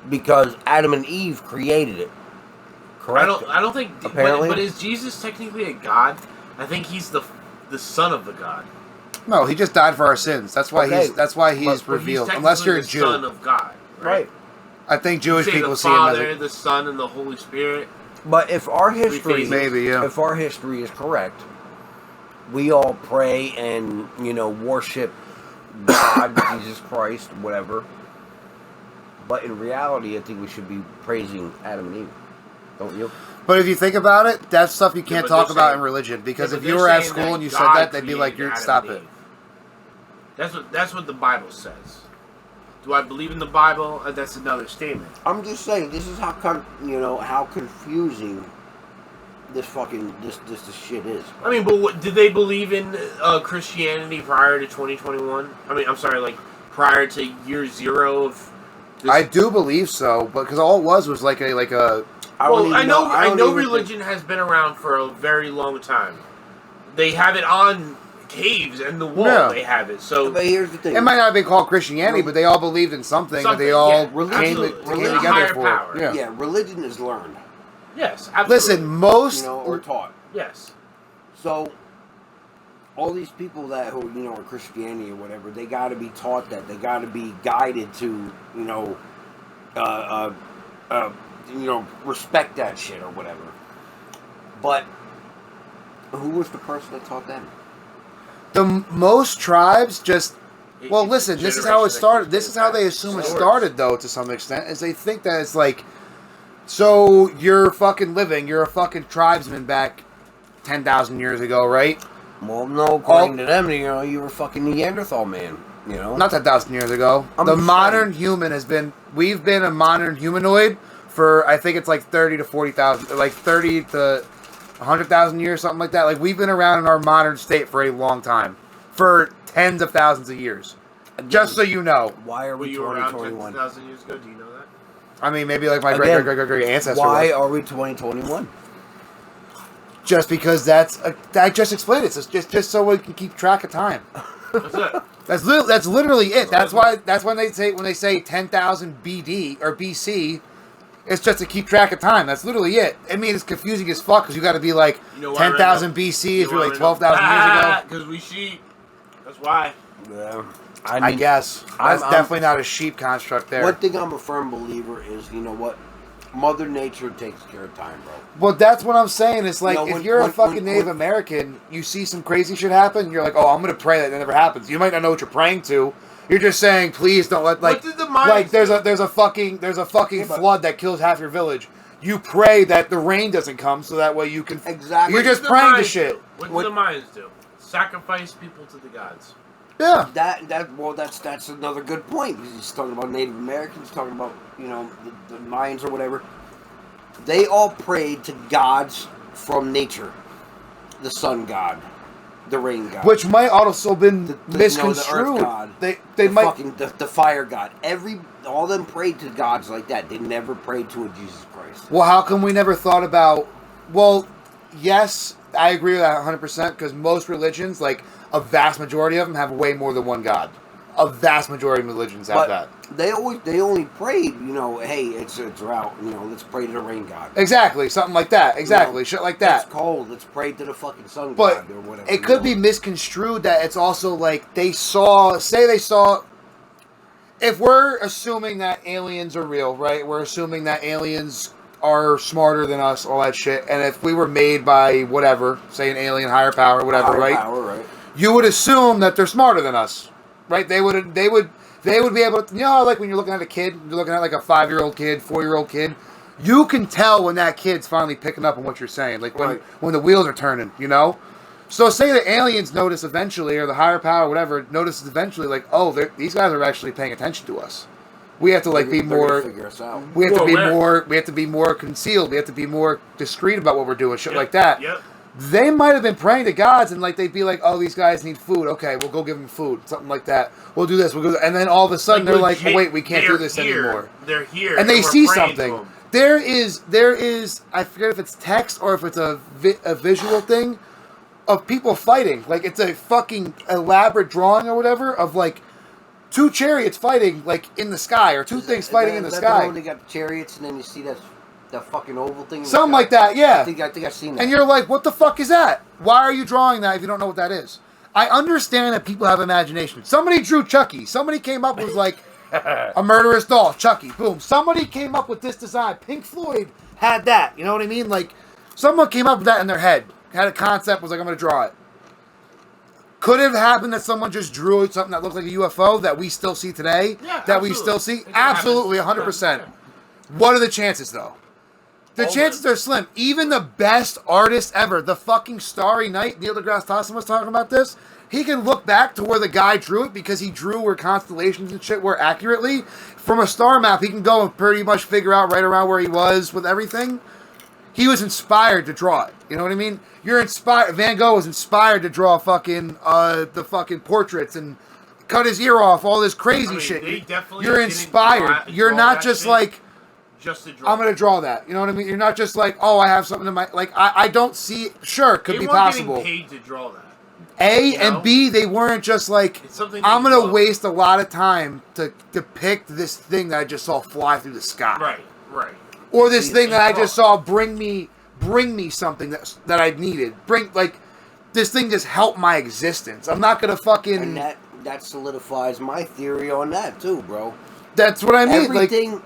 Because Adam and Eve created it. Correct? I don't think. Apparently. But is Jesus technically a god? I think he's the son of the god. No, he just died for our sins. That's why Okay. he's But revealed. he's Unless you're a technically the son Jew. of God, Right. I think Jewish You say people the see him as Father, a... the Son, and the Holy Spirit. But if our history, phases. Maybe, yeah. if our history is correct, we all pray and worship God, Jesus Christ, whatever. But in reality, I think we should be praising Adam and Eve, don't you? But if you think about it, that's stuff you can't but talk they're about saying- in religion. Because Yeah, if but you they're were at saying school that and you said God that, they'd be like, created Adam stop and it. Eve. That's what the Bible says. Do I believe in the Bible? That's another statement. I'm just saying, this is how how confusing this shit is. I mean, but did they believe in Christianity prior to 2021? I mean, I'm sorry, prior to year zero of. This? I do believe so, but because all it was like a I know religion has been around for a very long time. They have it on caves and the wall. Yeah. They have it. So But here's the thing. It might not be called Christianity, but they all believed in something that they Something, all yeah. came Absolutely. together Higher for. power. Yeah. Yeah, religion is learned, yes, absolutely. Listen, most or taught. Yes. So all these people that who are Christianity or whatever, they got to be taught that. They got to be guided to respect that shit or whatever. But who was the person that taught them? most tribes just. Well, It's listen. a This is how it generation that started. keeps This is how they getting assume it passed. started, though, to some extent, is they think that it's like, so you're fucking living. You're a fucking tribesman back 10,000 years ago, right? Well, no, according to them, you were fucking Neanderthal man. You know, Not 10,000 years ago. I'm The just modern human we've been a modern humanoid for, I think it's like 30 to 40,000, like 30 to 100,000 years, something like that. Like, we've been around in our modern state for a long time. For tens of thousands of years. Just so you know. Why are Were we you around 2021? 10,000 years ago? Do you know that? I mean, maybe like my Again, great ancestor Why was. are we 2021? Just because I just explained it. So it's just so we can keep track of time. That's it. That's literally it. That's when they say 10,000 BD or BC, it's just to keep track of time. That's literally it. I mean, it's confusing as fuck because you got to be like You know why, 10,000 Randall? BC You is know really why, 12,000 years ago. Because we sheep. That's why. Yeah. I guess that's definitely not a sheep construct there. One thing I'm a firm believer is, you know what? Mother Nature takes care of time, bro. Well, that's what I'm saying. It's like, You know, if you're a fucking Native American, you see some crazy shit happen, you're like, oh, I'm going to pray that never happens. You might not know what you're praying to. You're just saying, please don't let, like, What did the Mayans like there's do? a fucking flood that kills half your village. You pray that the rain doesn't come so that way you can. Exactly. You're What just did the praying to Mayans shit. do? What did the Mayans do? Sacrifice people to the gods. Yeah. That's another good point. He's talking about Native Americans, talking about, you know, the Mayans or whatever. They all prayed to gods from nature. The sun god, the rain god. Which might also been the misconstrued. earth god. They might. The fire god. All them prayed to gods like that. They never prayed to a Jesus Christ. Well, how come we never thought about? Well, yes, I agree with that 100% because most religions, like a vast majority of them, have way more than one god. A vast majority of religions have that. They only prayed, you know, hey, it's a drought, you know, let's pray to the rain god. Exactly, something like that. Exactly, You know, shit like that. It's cold, let's pray to the fucking sun But god or whatever. it could be misconstrued that it's also like they saw. If we're assuming that aliens are real, right? We're assuming that aliens are smarter than us, all that shit. And if we were made by whatever, say an alien higher power, whatever, right? Power, right? You would assume that they're smarter than us, right? They would be able to, you know how, like, when you're looking at a kid, you're looking at like a 5-year-old kid, 4-year-old kid, you can tell when that kid's finally picking up on what you're saying, like when the wheels are turning, you know? So say the aliens notice eventually, or the higher power, whatever, notices eventually, like, oh, these guys are actually paying attention to us. We have to like be They're more. gonna figure us out. We have to be Well, more. We have to be more concealed. We have to be more discreet about what we're doing, shit like that. Yep. They might have been praying to gods, and like they'd be like, "Oh, these guys need food. Okay, we'll go give them food, something like that. We'll do this. We'll go." And then all of a sudden, they're like, legit, "Wait, we can't do they're this here. anymore." They're here, And they we're see praying to something. them. There is. I forget if it's text or if it's a visual thing of people fighting. Like, it's a fucking elaborate drawing or whatever of like two chariots fighting like in the sky, or two things fighting in the sky. They got the chariots, and then you see that fucking oval thing. in the Something sky. like that, yeah. I think I've seen that. And you're like, what the fuck is that? Why are you drawing that if you don't know what that is? I understand that people have imagination. Somebody drew Chucky. Somebody came up with like a murderous doll, Chucky. Boom. Somebody came up with this design. Pink Floyd had that. You know what I mean? Like, someone came up with that in their head. Had a concept, was like, I'm going to draw it. Could it have happened that someone just drew something that looked like a UFO that we still see today? Yeah, that we absolutely. still see? It can Absolutely, happen. 100%. Yeah. What are the chances, though? The All chances are slim. Even the best artist ever, the fucking Starry Night, Neil deGrasse Tyson was talking about this. He can look back to where the guy drew it because he drew where constellations and shit were accurately. From a star map, he can go and pretty much figure out right around where he was with everything. He was inspired to draw it. You know what I mean? You're inspired. Van Gogh was inspired to draw fucking the fucking portraits and cut his ear off. All this crazy I mean, shit. they definitely You're didn't inspired. You're draw not that just shit like, just to draw. I'm gonna draw that. You know what I mean? You're not just like, oh, I have something in my like. I don't see. Sure, could They be weren't possible. getting paid to draw that. A You know? and B, they weren't just like, It's something I'm they gonna love. waste a lot of time to depict this thing that I just saw fly through the sky, Right. or this See, thing that I it's just saw bring me something that I needed. This thing just helped my existence. I'm not gonna fucking. And that solidifies my theory on that too, bro. That's what I mean.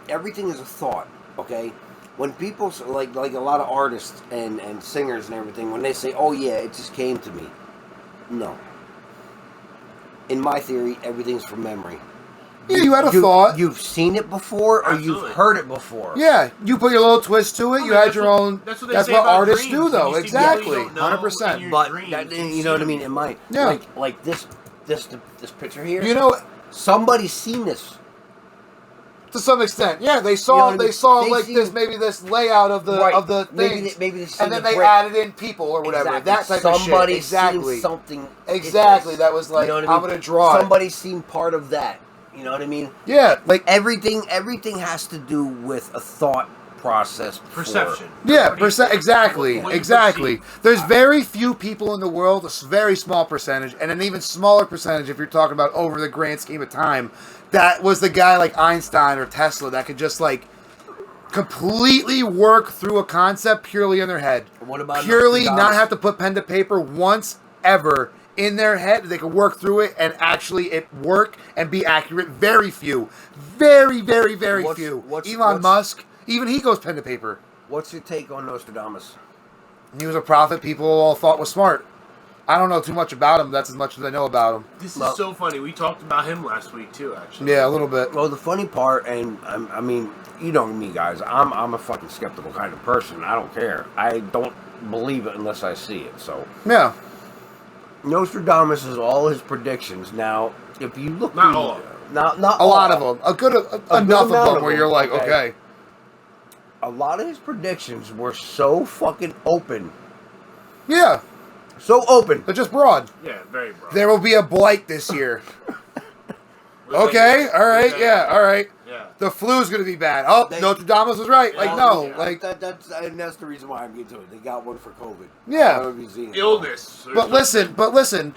Everything is a thought, okay? When people like a lot of artists and singers and everything, when they say, "Oh yeah, it just came to me," no. In my theory, everything's from memory. Yeah, you had a thought. You've seen it before, or Absolutely. you've heard it before. Yeah, you put your little twist to it. I you mean, had that's your what- own. that's what they That's say what about artists dreams. do, though. When you see people you Exactly, don't know, 100%. and you're But dreams, that, you you know what I see mean. them In my Yeah. like this picture here. You know, Somebody's seen this. To some extent, yeah, they saw You know what I mean? they saw They like see- this maybe this layout of the Right. of the Maybe things, maybe they seen and then the they brick. added in people or whatever, Exactly. that type of shit. Somebody's Exactly, seen something. exactly. That was like, You know what I'm gonna draw it. Somebody's seen part of that. You know what I mean? Yeah, like Everything has to do with a thought process. Perception. yeah, exactly, What you exactly. perceive. There's very few people in the world, a very small percentage, and an even smaller percentage if you're talking about over the grand scheme of time, that was the guy like Einstein or Tesla that could just like completely work through a concept purely in their head. What about purely Nostradamus? not have to put pen to paper once ever in their head? They could work through it and actually it work and be accurate. Very few, very few. Elon Musk, even he goes pen to paper. What's your take on Nostradamus? He was a prophet people all thought was smart. I don't know too much about him. That's as much as I know about him. This is so funny. We talked about him last week too, actually. Yeah, a little bit. Well, the funny part, and I mean, you know me, guys. I'm a fucking skeptical kind of person. I don't care. I don't believe it unless I see it. So Yeah. Nostradamus is all his predictions. Now, if you look, Not through- all. not A lot of all. them. Enough amount of them of where them, you're like, okay. okay. A lot of his predictions were so fucking open, Yeah. so open. They're just broad. Yeah, very broad. There will be a blight this year. Looks Okay, like- all right, looks like- yeah, all right. Yeah. The flu's gonna be bad. Oh, They- Nostradamus was right. Like, no, Yeah. like, That's the reason why I'm getting to it. They got one for COVID. Yeah. I don't know if you've seen it. Illness. but listen, the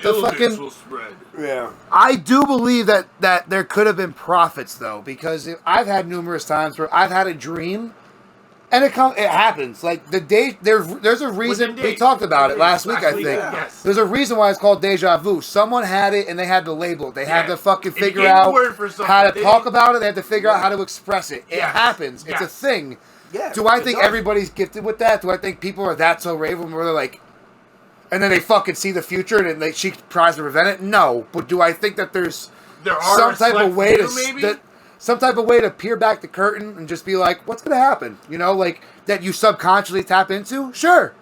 Illness fucking. will spread. Yeah. I do believe that there could have been prophets though, because I've had numerous times where I've had a dream, and it happens. Like the day there's a reason Within we days. talked about it Within last week. I think yes. there's a reason why it's called deja vu. Someone had it and they had to label it. They had Yeah. to fucking If you figure gave a out word for something, how to they talk didn't- about it. They had to figure out how to express it. It Yes. happens. It's a Yes. thing. Yeah. Do I it think does. everybody's gifted with that? Do I think people are that so raven where they're like, and then they fucking see the future and then she tries to prevent it? No, but do I think that there's There are some a type select of way few, to maybe? some type of way to peer back the curtain and just be like, what's gonna happen? You know, like that you subconsciously tap into? Sure,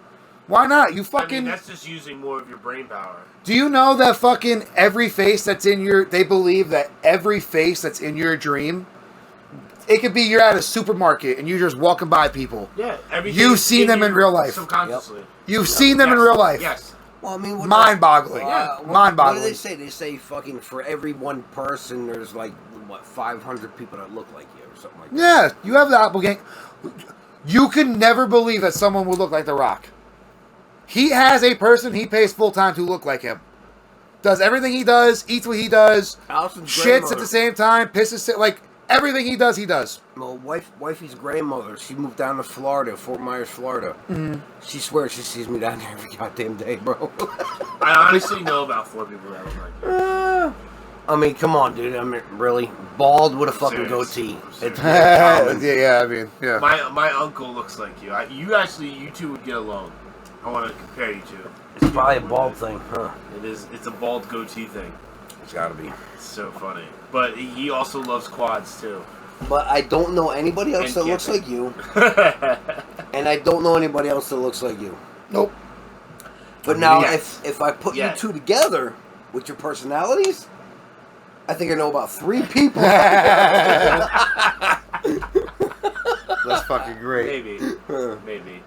why not? You I fucking. mean, that's just using more of your brain power. Do you know that fucking every face that's in your? They believe that every face that's in your dream. It could be you're at a supermarket and you're just walking by people. Yeah, everything. You've is seen them in your real life. subconsciously. You've seen them in Yes. real life. Yes. Well, I mean, Mind-boggling. What Mind-boggling. do they say? They say fucking for every one person, there's like what 500 people that look like you or something like that. Yeah, you have the doppelganger. You can never believe that someone will look like The Rock. He has a person he pays full time to look like him. Does everything he does, eats what he does, Allison's shits grandmother. at the same time, pisses, like everything he does, he does. Well, wifey's grandmother, she moved down to Florida, Fort Myers, Florida. Mm-hmm. She swears she sees me down there every goddamn day, bro. I honestly know about 4 people that look like you. I mean, come on, dude. I mean, really? Bald with a fucking Serious. goatee. Serious. It's very common. Yeah, I mean, yeah. My uncle looks like you. You two would get along. I want to compare you two. It's probably a bald thing, huh? It is. It's a bald goatee thing. It's gotta be. It's so funny. But he also loves quads too. But I don't know anybody else And that looks camping. like you. And I don't know anybody else that looks like you. Nope. But now, Yes. if I put Yes. you two together with your personalities, I think I know about 3 people. That's fucking great. Maybe. Maybe.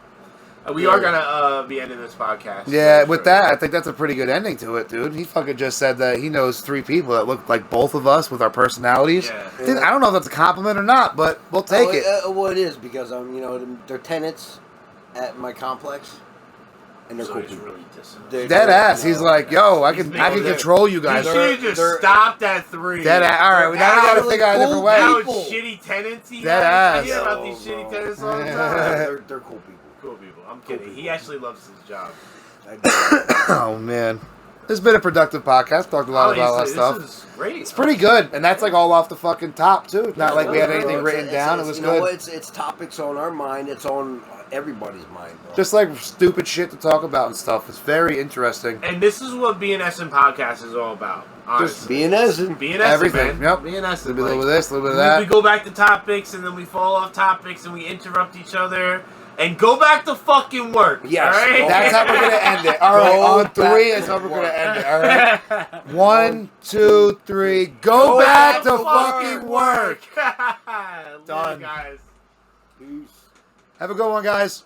We are gonna be ending this podcast. Yeah, for with sure. that, I think that's a pretty good ending to it, dude. He fucking just said that he knows 3 people that look like both of us with our personalities. Yeah. Dude, I don't know if that's a compliment or not, but we'll take it. Well, it is because they're tenants at my complex, and they're So cool he's people. really dissing. Dead ass. He's like, yo, I can they're- control you You guys. should have just they're- stopped at 3. Dead ass. All right, we now we gotta They're figure out a different cool way. Now people. it's shitty tenants. He Dead has. I ass. hear about these No, shitty bro. tenants all the time. They're cool people. Cool people. I'm kidding. He actually loves his job. Oh man, this has been a productive podcast. Talked a lot about that Honestly, stuff. This is great. It's pretty good, and that's like all off the fucking top too. It's not like we had anything written down. It was you know what? good. It's topics on our mind. It's on everybody's mind, bro. Just like stupid shit to talk about and stuff. It's very interesting. And this is what B&Sn podcast is all about. Just Honestly. B&Sn. B&Sn, everything. man. Yep. B&Sn. A little bit of this, a little bit of We that. go back to topics and then we fall off topics and we interrupt each other and go back to fucking work. Yes, all right? That's how we're gonna end it. All right, Go on back three to is how we're gonna work. end it. All right, 1, 2, 3. Go back to fucking work. Later, Done. guys. Peace. Have a good one, guys.